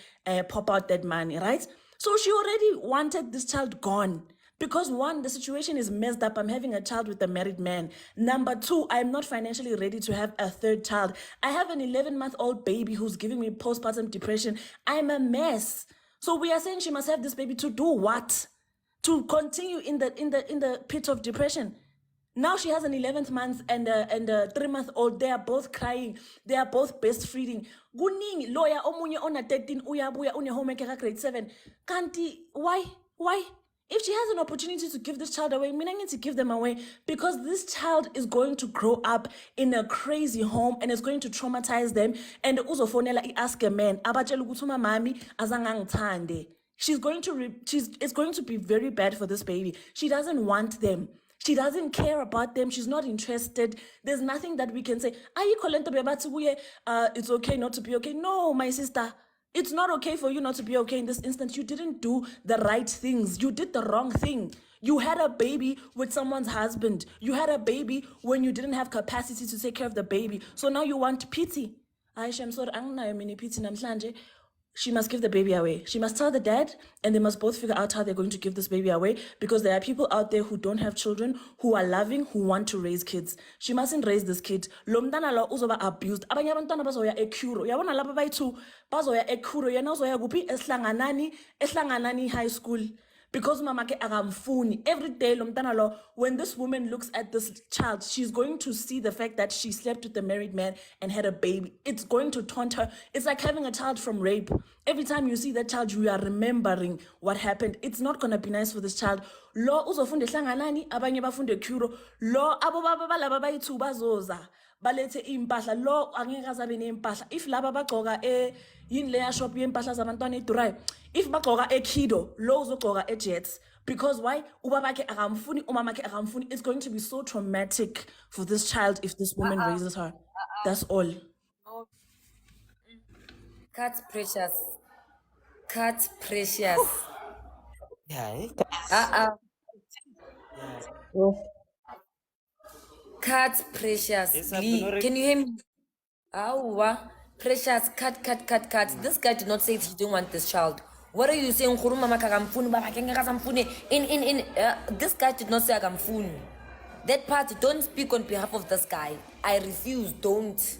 pop out that money, right? So she already wanted this child gone. Because one, the situation is messed up. I'm having a child with a married man. Number two, I'm not financially ready to have a third child. I have an 11-month-old baby who's giving me postpartum depression. I'm a mess. So we are saying she must have this baby to do what? To continue in the pit of depression. Now she has an 11th month and a 3-month-old. They are both crying. They are both breastfeeding. Kuningi lawyer omunye ona 13 uyabuya une homework ka grade 7. Kanti why? If she has an opportunity to give this child away, I need to give them away because this child is going to grow up in a crazy home and it's going to traumatize them. And uzofonela ask a man, abatshela ukuthi umamami azange angithande. It's going to be very bad for this baby. She doesn't want them. She doesn't care about them. She's not interested. There's nothing that we can say. It's okay not to be okay. No, my sister. It's not okay for you not to be okay in this instance. You didn't do the right things. You did the wrong thing. You had a baby with someone's husband. You had a baby when you didn't have capacity to take care of the baby. So now you want pity. Aisha, I'm sorry, anginayo mina pity namhlanje. She must give the baby away. She must tell the dad, and they must both figure out how they're going to give this baby away because there are people out there who don't have children, who are loving, who want to raise kids. She mustn't raise this kid. Lo mntana lo uzoba abused. Abanye abantwana bazoya ekuro. Yabona laba bayi-2 bazoya ekuro. Yena uzoya kuphi? Eslanganani high school. Because mama ke akamfuni. Every day lo mntana lo, when this woman looks at this child, she's going to see the fact that she slept with a married man and had a baby. It's going to taunt her. It's like having a child from rape. Every time you see that child, you are remembering what happened. It's not going to be nice for this child. Lo uzofunde hlanganani, abanye bafunde kuro. Lo abo baba laba bayi-2 bazoza. Balethe impahla lo angeke azabe nempahla if laba bagcoka yini leya shop yempahla zabantwana edurayo if bagcoka eKido lo uzogcoka eJets because why ubabakhe akamfuni umamakhe akamfuni. It's going to be so traumatic for this child if this woman raises her. That's all. Cut Precious. Yeah. Cut Precious. Yes, Can you hear me? Precious, cut. This guy did not say he didn't want this child. What are you saying? This guy did not say akamfuni. That part, don't speak on behalf of this guy. I refuse, don't.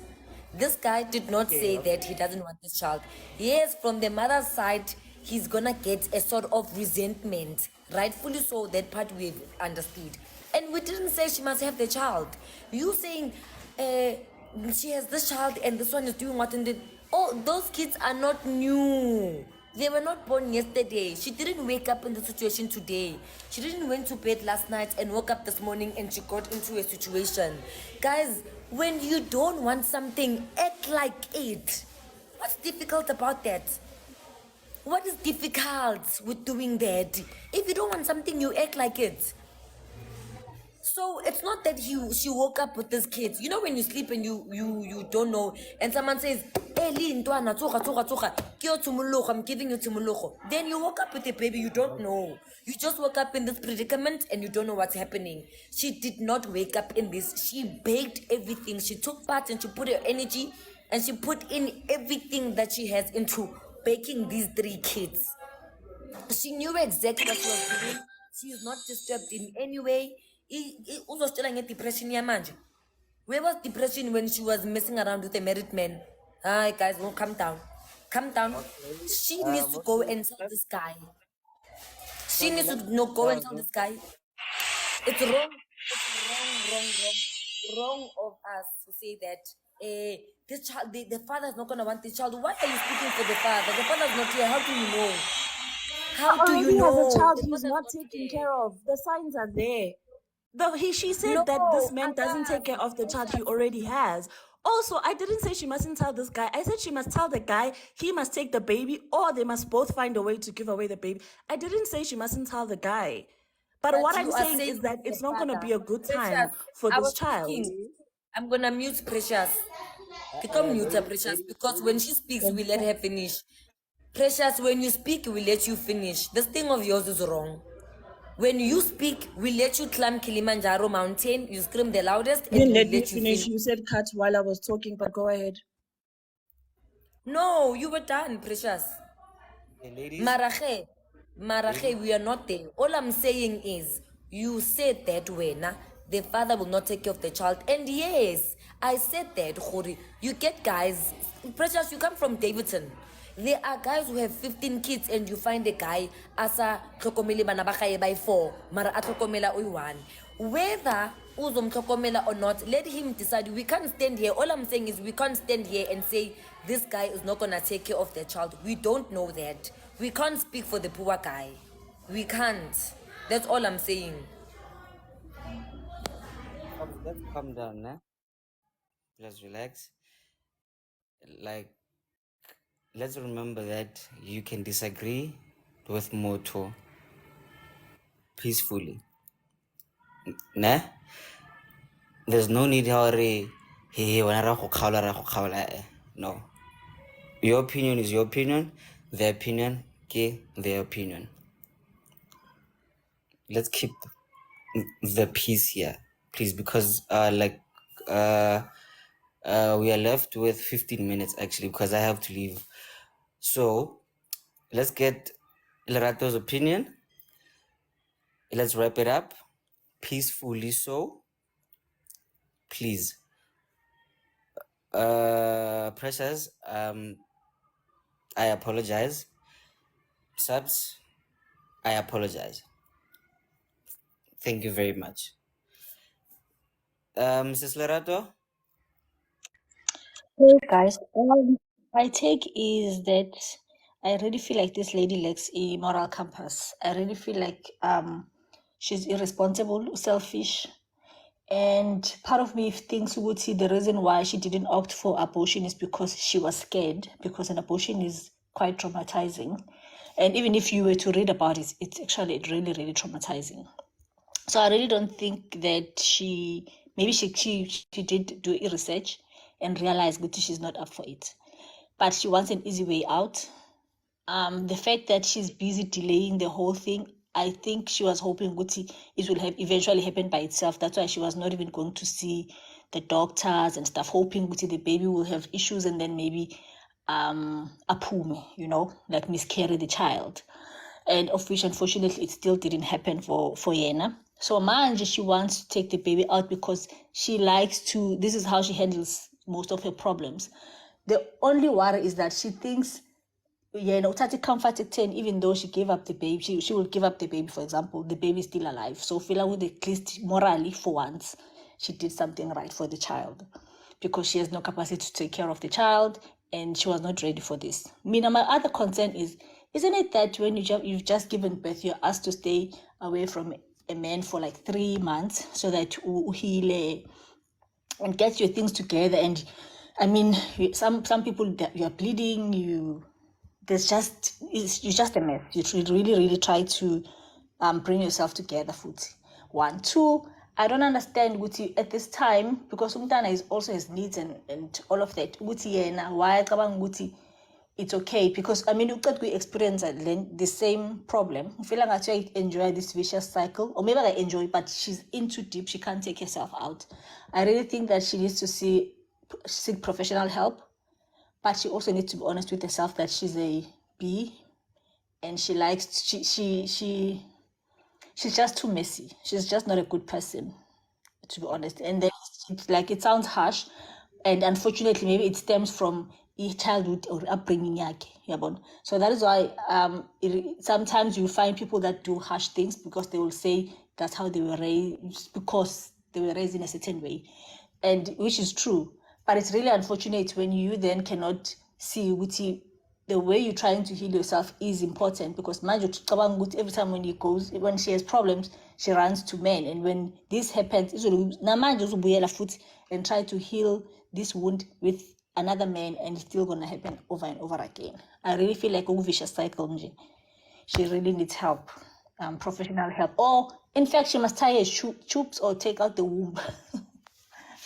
This guy did not say that he doesn't want this child. Yes, from the mother's side, he's gonna get a sort of resentment. Rightfully so, that part we've understood. And we didn't say she must have the child. You saying she has this child and this one is doing what and did. Oh, those kids are not new. They were not born yesterday. She didn't wake up in the situation today. She didn't went to bed last night and woke up this morning and she got into a situation. Guys, when you don't want something, act like it. What's difficult about that? What is difficult with doing that? If you don't want something, you act like it. So it's not that she woke up with this kid. You know when you sleep and you don't know, and someone says, "Hey, Ntwana, I'm giving you tumulucho." Then you woke up with a baby you don't know. You just woke up in this predicament and you don't know what's happening. She did not wake up in this. She baked everything. She took part and she put her energy and she put in everything that she has into baking these 3 kids. She knew exactly what she was doing. She is not disturbed in any way. Uzostela nge-depression yamanje. Where was depression when she was messing around with a married man? Hi guys, well, calm down. Calm down. She needs to go and tell this guy. She needs to go and tell this guy. It's wrong. It's wrong of us to say that this child, the father is not gonna want this child. Why are you speaking for the father? The father is not here. How do you know? How do you Already know? has a child The he's father is not taken here. care of. The signs are there. She said No, that this man doesn't Abbas, take care of the child he already has. Also, I didn't say she mustn't tell this guy. I said she must tell the guy he must take the baby or they must both find a way to give away the baby. I didn't say she mustn't tell the guy. But what you I'm are saying is that the it's not going to father. be a good time Precious, for I this was child. speaking. I'm gonna mute Precious. Become mute her, Precious, because when she speaks, we let her finish. Precious, when you speak, we let you finish. This thing of yours is wrong. When you speak, we let you climb Kilimanjaro mountain, you scream the loudest, You and didn't we let me let you finish. finish. You said cut while I was talking, but go ahead. No, you were done, Precious. Hey, ladies. Marache, we are not there. All I'm saying is, you said that when the father will not take care of the child. And yes, I said that, Khori. You get guys, Precious, you come from Davidson. There are guys who have 15 kids and you find a guy asa tlhokomele bana ba gae by 4, mara a tlhokomela oy 1. Whether uzomtlhokomela or not, let him decide. We can't stand here. All I'm saying is we can't stand here and say this guy is not gonna take care of the child. We don't know that. We can't speak for the poor guy. We can't. That's all I'm saying. Let's calm down, né? Let's relax. Like, let's remember that you can disagree with Moto peacefully. Nah? There's no need to no. Your opinion is your opinion. Their opinion, their opinion. Let's keep the peace here, please, because we are left with 15 minutes actually, because I have to leave. So let's get Lerato's opinion. Let's wrap it up peacefully. So please, Precious, I apologize. Sabs, I apologize. Thank you very much. Mrs. Lerato? Hey guys, my take is that I really feel like this lady lacks a moral compass. I really feel like she's irresponsible, selfish, and part of me thinks would see the reason why she didn't opt for abortion is because she was scared, because an abortion is quite traumatizing. And even if you were to read about it, it's actually really, really traumatizing. So I really don't think that she did do research and realize that she's not up for it. But she wants an easy way out. The fact that she's busy delaying the whole thing, I think she was hoping Guti it will have eventually happen by itself. That's why she was not even going to see the doctors and stuff, hoping Guti the baby will have issues and then maybe aphume, like miscarry the child. And of which unfortunately it still didn't happen for Yena. So manje, she wants to take the baby out because she likes to, this is how she handles most of her problems. The only worry is that she thinks, uthatha comfort ekutheni, even though she gave up the baby, she will give up the baby, for example, the baby is still alive. So feel like at least morally for once, she did something right for the child because she has no capacity to take care of the child and she was not ready for this. My other concern is, isn't it that when you've just given birth, you're asked to stay away from a man for like 3 months so that heal and get your things together? And I mean, some people that you're bleeding, you're just a mess. You should really try to bring yourself together, Futi. 1, 2, I don't understand Guti at this time because Umtana is also his needs and all of that. Guti yena, why kabang Guti? It's okay because I mean you could experience the same problem. I feel like I enjoy this vicious cycle, or maybe I enjoy, but she's in too deep. She can't take herself out. I really think that she needs to seek professional help, but she also needs to be honest with herself that she's a B, and she likes she's just too messy. She's just not a good person, to be honest. And then it sounds harsh, and unfortunately maybe it stems from childhood or upbringing yakhe, yabona. So that is why sometimes you find people that do harsh things because they will say that's how they were raised, because they were raised in a certain way, and which is true. But it's really unfortunate when you then cannot see the way you're trying to heal yourself is important, because every time when she has problems, she runs to men. And when this happens, and try to heal this wound with another man, and it's still gonna happen over and over again. I really feel like a vicious cycle nje. She really needs help, professional help. Or in fact, she must tie her tubes or take out the womb.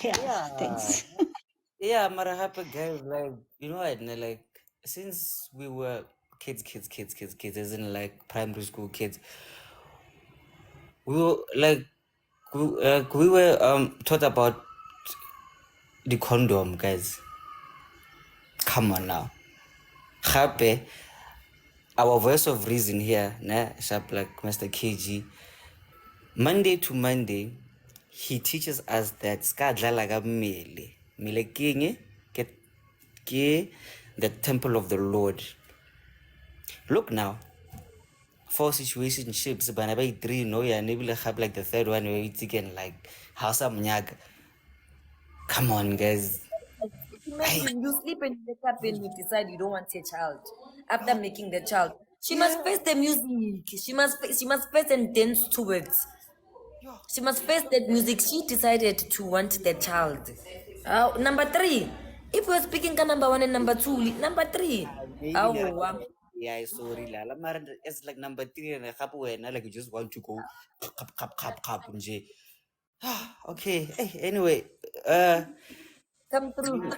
Yeah. Thanks. Yeah, mara happy guys, like, you know what, like, since we were kids, as in like primary school kids, we were like, we were taught about the condom, guys. Come on now. Happy, our voice of reason here, sharp like Mr. KG. Monday to Monday, he teaches us that skadlala mele king ke the temple of the Lord. Look now, 4 situationships, but I 3, no, yeah, maybe have like the third one where it's again like house mnyag. Come on, guys. Imagine you sleep and you wake up and you decide you don't want a child after making the child. She must face the music. She must face and dance to it. She must face that music. She decided to want the child. Number 3. If we're speaking number 1 and number 2, number 3. Yeah, sorry, la. It's like number 3 and a couple like you just want to go cup. Okay. Hey, anyway, Come through.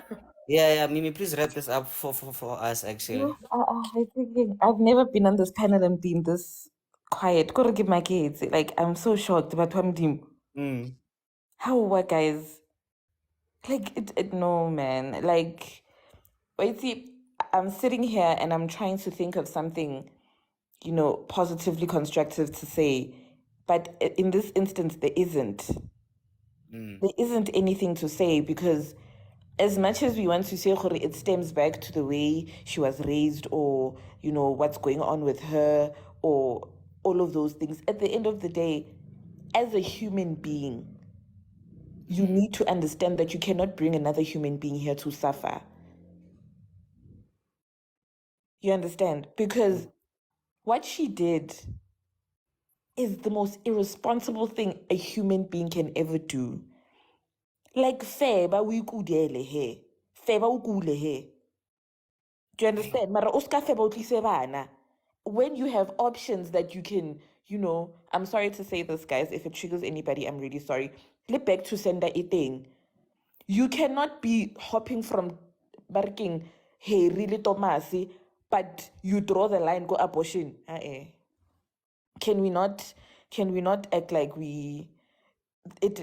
yeah, Mimi, please wrap this up for us actually. I think I've never been on this panel and been this quiet. Gotta give my kids. Like, I'm so shocked about what I'm doing. How what guys? Like, no, man. Like, wait, see, I'm sitting here and I'm trying to think of something, positively constructive to say. But in this instance, there isn't. There isn't anything to say because as much as we want to say it stems back to the way she was raised or, what's going on with her or all of those things, at the end of the day, as a human being, you need to understand that you cannot bring another human being here to suffer. You understand? Because what she did is the most irresponsible thing a human being can ever do. Like, feba uikudele he. Feba ukule he. Do you understand? Mara uska feba utlise bana. When you have options that you can, I'm sorry to say this, guys, if it triggers anybody, I'm really sorry. Flip back to sender eating. You cannot be hopping from barking, hey, really Tomasi, but you draw the line, go abortion. Can we not act like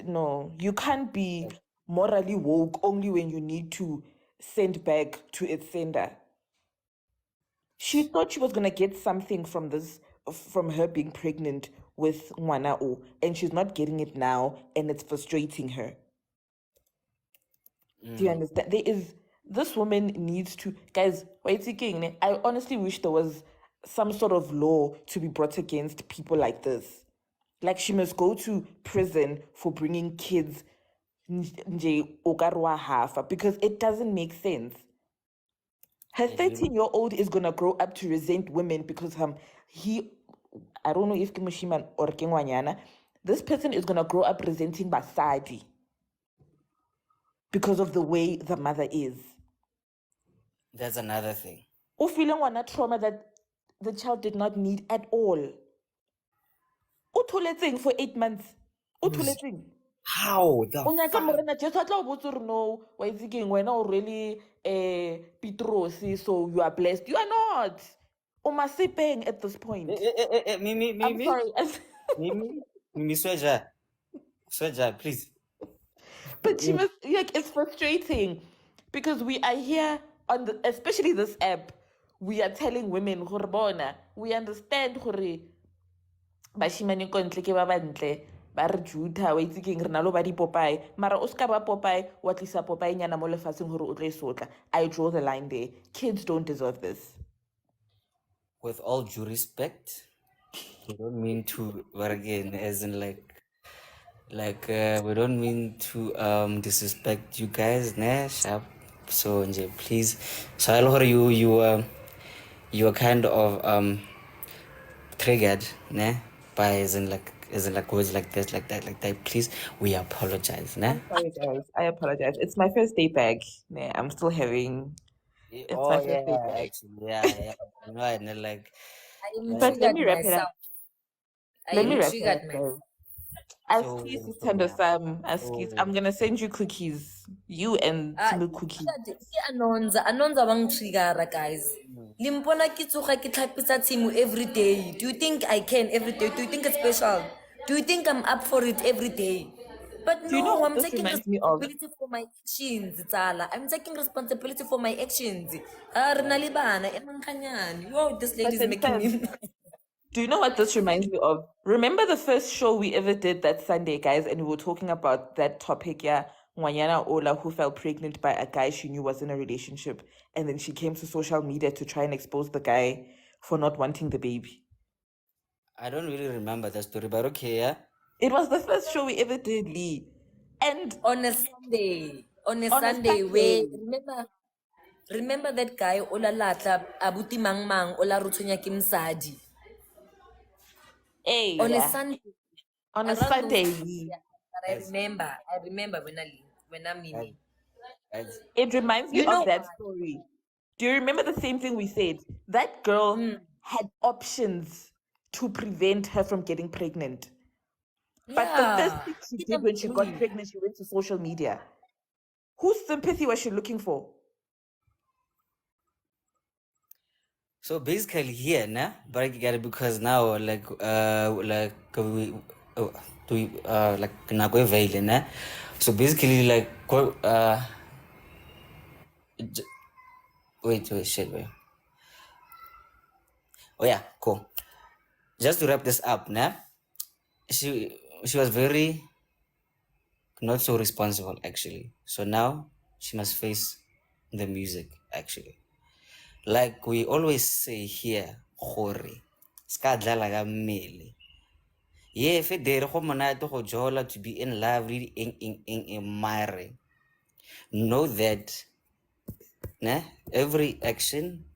no, you can't be morally woke only when you need to send back to its sender. She thought she was gonna get something from this, from her being pregnant with Ngwana O, and she's not getting it now, and it's frustrating her. Do you understand? This woman needs to, guys, wait again. I honestly wish there was some sort of law to be brought against people like this. Like, she must go to prison for bringing kids nje okarwa hafa, because it doesn't make sense. Her 13-year-old is gonna grow up to resent women because I don't know if ke moshimane or ke ngwanyana. This person is gonna grow up resenting basadi because of the way the mother is. That's another thing. O feeling ngwana trauma that the child did not need at all. O tholetseng for 8 months. O tholetseng. How the O nyaka fuck? morena just wa tla o botsa gore no wa itse keng wena o really Petros, so you are blessed. You are not. O masepeng at this point. I'm sorry. Mimi, Sweja, please. But she must, like, it's frustrating because we are here on especially this app, we are telling women gore bona, we understand gore bashimane ko ntle ke ba bantle ba re juta wa itse keng re na lo ba dipopae mara o ska ba popae wa tlisa popae nyana mo lefatsheng gore o tlo e sotla. I draw the line there. Kids don't deserve this. With all due respect, we don't mean to, but again, as in we don't mean to disrespect you guys, ne? Sharp. So please, so I know you are kind of triggered, ne? By as in words like this, like that. Please, we apologize, ne? I'm sorry, guys. I apologize. It's my first day back. Nah, I'm still having. It's my first day back. actually, yeah. You know, and like, I am But let triggered me wrap it up. myself. I Let me am wrap it triggered up, myself. guys. so, Askis is so tender yeah. Sam. Askis. I'm gonna send you cookies. You and Timo cookies. Anonza bang trigger, guys. Limpona ke tsoga ke tlhapisa tshimo every day. Do you think I can every day? Do you think it's special? Do you think I'm up for it every day? But Do you know no, what I'm this taking reminds me of? responsibility for my actions, Tsala. I'm taking responsibility for my actions. Re na le bana, emang kanyane. Yo, this lady But is then making Sam, me. do you know what this reminds me of? Remember the first show we ever did that Sunday, guys, and we were talking about that topic, yeah, Mwanyana Ola, who fell pregnant by a guy she knew was in a relationship, and then she came to social media to try and expose the guy for not wanting the baby. I don't really remember that story, but okay, yeah. It was the first show we ever did, Lee. And On a Sunday, on a Sunday, where Sunday. remember that guy Ola Latla Abuti Mang Mang Ola Rutunya Kim Sadi. Hey, On a yeah. Sunday, On a around those Sunday, times, Lee. yeah, but I remember when I'm in. Guys, It reminds me You of know that why? story. Do you remember the same thing we said? That girl had options to prevent her from getting pregnant. But the first Yeah. thing she did when she got pregnant, she went to social media. Whose sympathy was she looking for? so basically here, nah, but I get it because now like we like nako veile, nah. So basically like wait, shit, wait. Oh yeah, cool. Just to wrap this up, nah. She was very not so responsible actually. So now she must face the music actually. Like we always say here, gore, ska dlala ka mmele. Yeah, if it dere go monate go jola to be in love, really in mare. Know that every action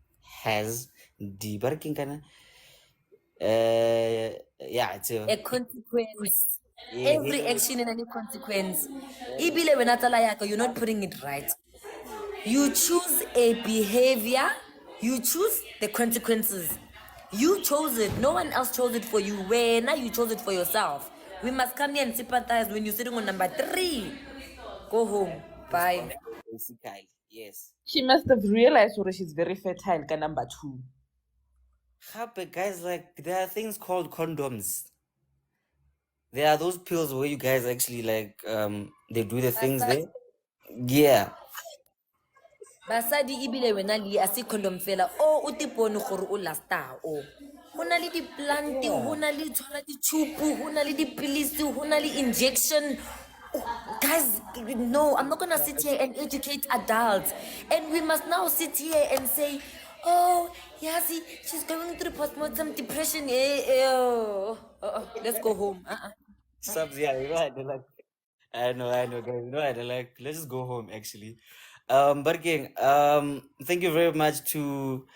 has the barking kana yeah, it's A consequence. yeah, Every action and any consequence. Ibile when yako, you're not putting it right. You choose a behavior, you choose the consequences. You chose it. No one else chose it for you. When now you chose it for yourself. We must come here and sympathize when you're sitting on number 3. Go home. Bye. basically, yes. She must have realized that she's very fertile, ka number 2. But guys, like there are things called condoms. There are those pills where you guys actually like they do the things there. Yeah. basadi ebile wena le a se condom fela o o tipone gore o lasta o go na le di-planti go na le tshwara ditšhupu go na le dipilisi go na le injection. Oh, guys, no, I'm not gonna sit here and educate adults, and we must now sit here and say, oh yeah, see, she's going through postpartum depression. Let's go home. Sabs, yeah, you know, I know, guys. You know, let's just go home, actually. But again, thank you very much to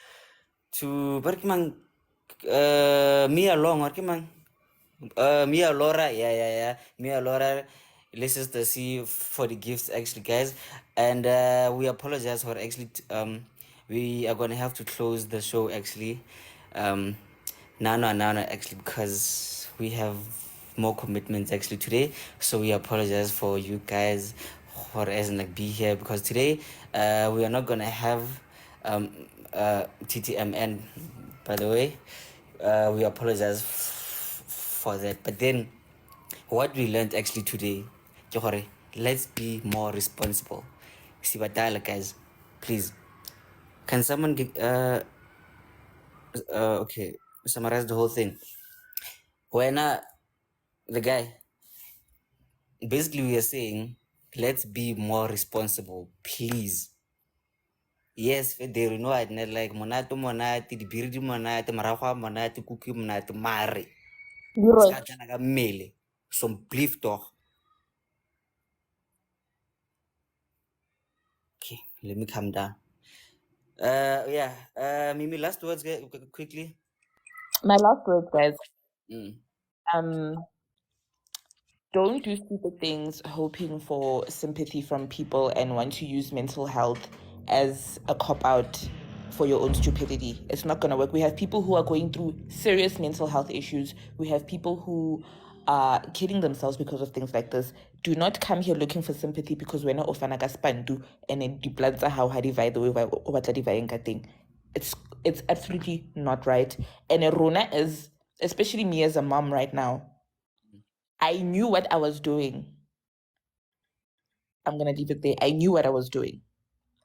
Barkimang, Mia Long, Barkimang, Mia Laura, yeah, Mia Laura. Listens to see for the gifts, actually, guys, and we apologize for actually. We are gonna have to close the show, actually. No, actually, because we have more commitments actually today. So we apologize for you guys for as like be here, because today we are not gonna have TTMN. By the way, we apologize for that. But then, what we learned actually today, Johore, let's be more responsible. Sibatala, guys, please. Can someone okay, summarize the whole thing? When the guy, basically we are saying, let's be more responsible, please. Yes, they know it, like monate, the beard monate, marawa monate, cookie monate, mare. Skatana ga mele. Some blief toch. Okay, let me calm down. Yeah. Mimi, last words quickly. My last words, guys. Mm. Don't do stupid things hoping for sympathy from people and want to use mental health as a cop out for your own stupidity. It's not going to work. We have people who are going through serious mental health issues. We have people who are killing themselves because of things like this. Do not come here looking for sympathy because we're not ofanaga spandu and then the bloods are how divide the way. It's absolutely not right. And Rona is, especially me as a mom right now, I knew what I was doing. I'm gonna leave it there. I knew what I was doing,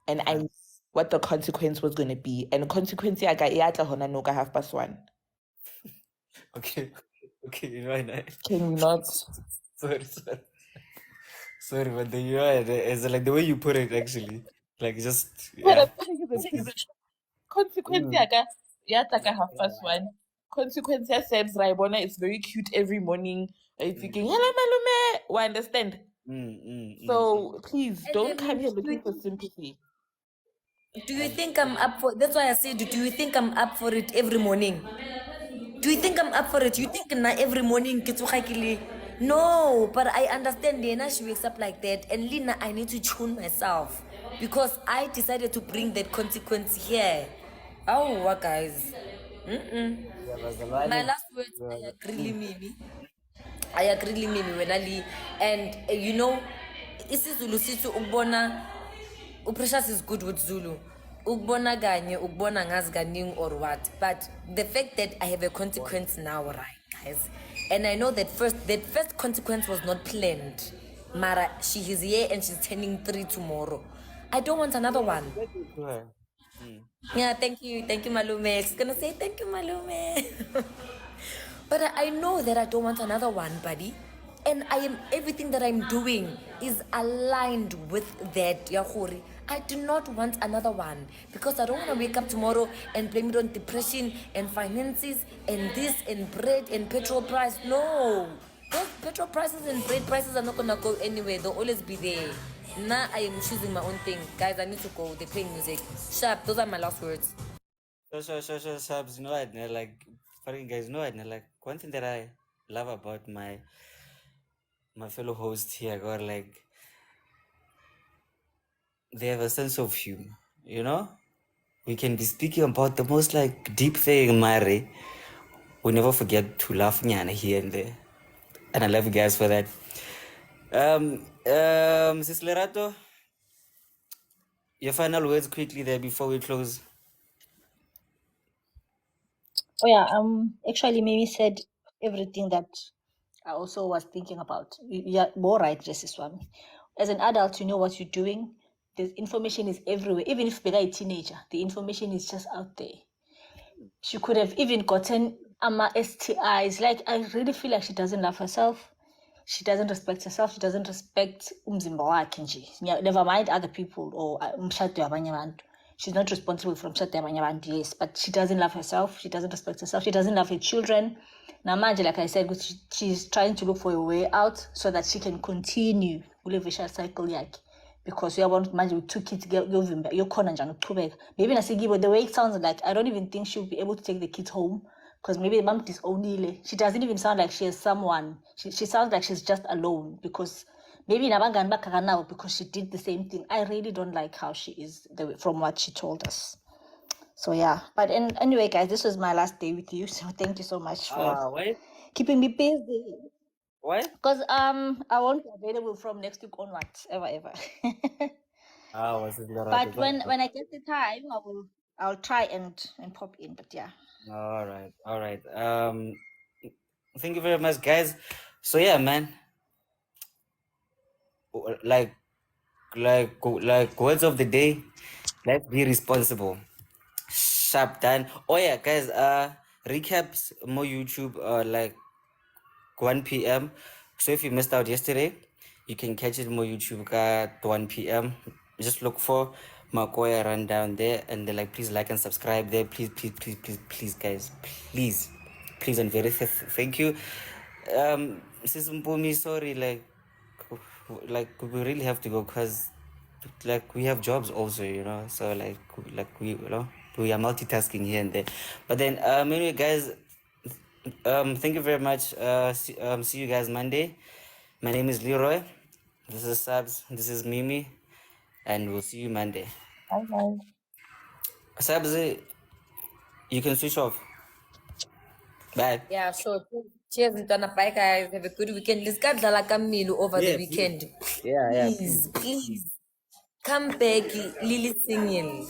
and I knew what the consequence was gonna be. And the consequence, I got noka 1:30. Okay, you know, Can you not? Sorry, but the it's like the way you put it, actually, like just What yeah. I'm saying is this. Consequence, I got 1:30. Consequence, Sabs Raibona is very cute every morning. It's thinking, hello, malume. We understand. So please don't come here looking for sympathy. Do you think I'm up for? That's why I said, do you think I'm up for it every morning? Do you think I'm up for it? You think na every morning no, but I understand Lena, she wakes up like that, and Lina, I need to tune myself because I decided to bring that consequence here. Oh, what guys? My last words, I agree, Mimi. I agree, Mimi, when I and you know, isiZulu sithi ukubona uPrecious is good with Zulu. Ukubona kanye, ukubona ngazi kaningi or what. But the fact that I have a consequence now, right, guys? And I know that first consequence was not planned. Mara, she is here and she's turning 3 tomorrow. I don't want another one. Yeah, thank you, Malume. She's gonna say thank you, Malume. But I know that I don't want another one, buddy. And everything that I'm doing is aligned with that, Yahori. I do not want another one because I don't want to wake up tomorrow and blame it on depression and finances and this and bread and petrol price. No, those petrol prices and bread prices are not gonna go anywhere. They'll always be there. Now I am choosing my own thing, guys. I need to go. They're playing music. Sharp. Those are my last words. Sure, Sabs, you know what, like, fucking guys, you know what, like, one thing that I love about my fellow hosts here, God, like, they have a sense of humor, you know? We can be speaking about the most, like, deep thing, Mari. We never forget to laugh nyana here and there. And I love you guys for that. Sis Lerato, your final words quickly there before we close. Oh yeah, actually Mimi said everything that I also was thinking about. You're more right, Jesse Swami. As an adult, you know what you're doing. The information is everywhere. Even if Bega is a teenager, the information is just out there. She could have even gotten STIs. Like, I really feel like she doesn't love herself. She doesn't respect herself. She doesn't respect umzimba wakhe nje. Never mind other people or umshado wabanye abantu. She's not responsible for umshado wabanye abantu, yes, but she doesn't love herself. She doesn't respect herself. She doesn't love her children. Namanje, like I said, she's trying to look for a way out so that she can continue ule vicious cycle yakhe. Because you want manje with 2 kids yokhona njani ukuqhubeka. Maybe nasikibo, the way it sounds like, I don't even think she'll be able to take the kids home. Because maybe mom disownile. She doesn't even sound like she has someone. She sounds like she's just alone. Because maybe nabangani bakaka now because she did the same thing. I really don't like how she is from what she told us. So yeah. But anyway, guys, this was my last day with you. So thank you so much for Why? keeping me busy. Why? Because I won't be available from next week onwards, ever. What's this little But when I get the time, I'll try and pop in. But yeah. All right. Thank you very much, guys. So yeah, man. Like words of the day. Let's be responsible. Sharp done. Oh yeah, guys. Recaps more YouTube. Like 1 p.m. So if you missed out yesterday, you can catch it more YouTube at 1 p.m. Just look for Makoya Rundown there, and like please like and subscribe there. Please, guys. Please and very thank you. Sis Mpumi, sorry, like we really have to go because like we have jobs also, you know, so like we, you know, we are multitasking here and there. But then anyway, guys, thank you very much. See you guys Monday. My name is Leroy. This is Sabs. This is Mimi, and we'll see you Monday. Bye, guys. Sabs, you can switch off. Bye. Yeah, sure. Cheers, Ntwana. Bye, guys. Have a good weekend. Let's get Kamilo over the weekend. Yeah, Please. Come back, Lily singing.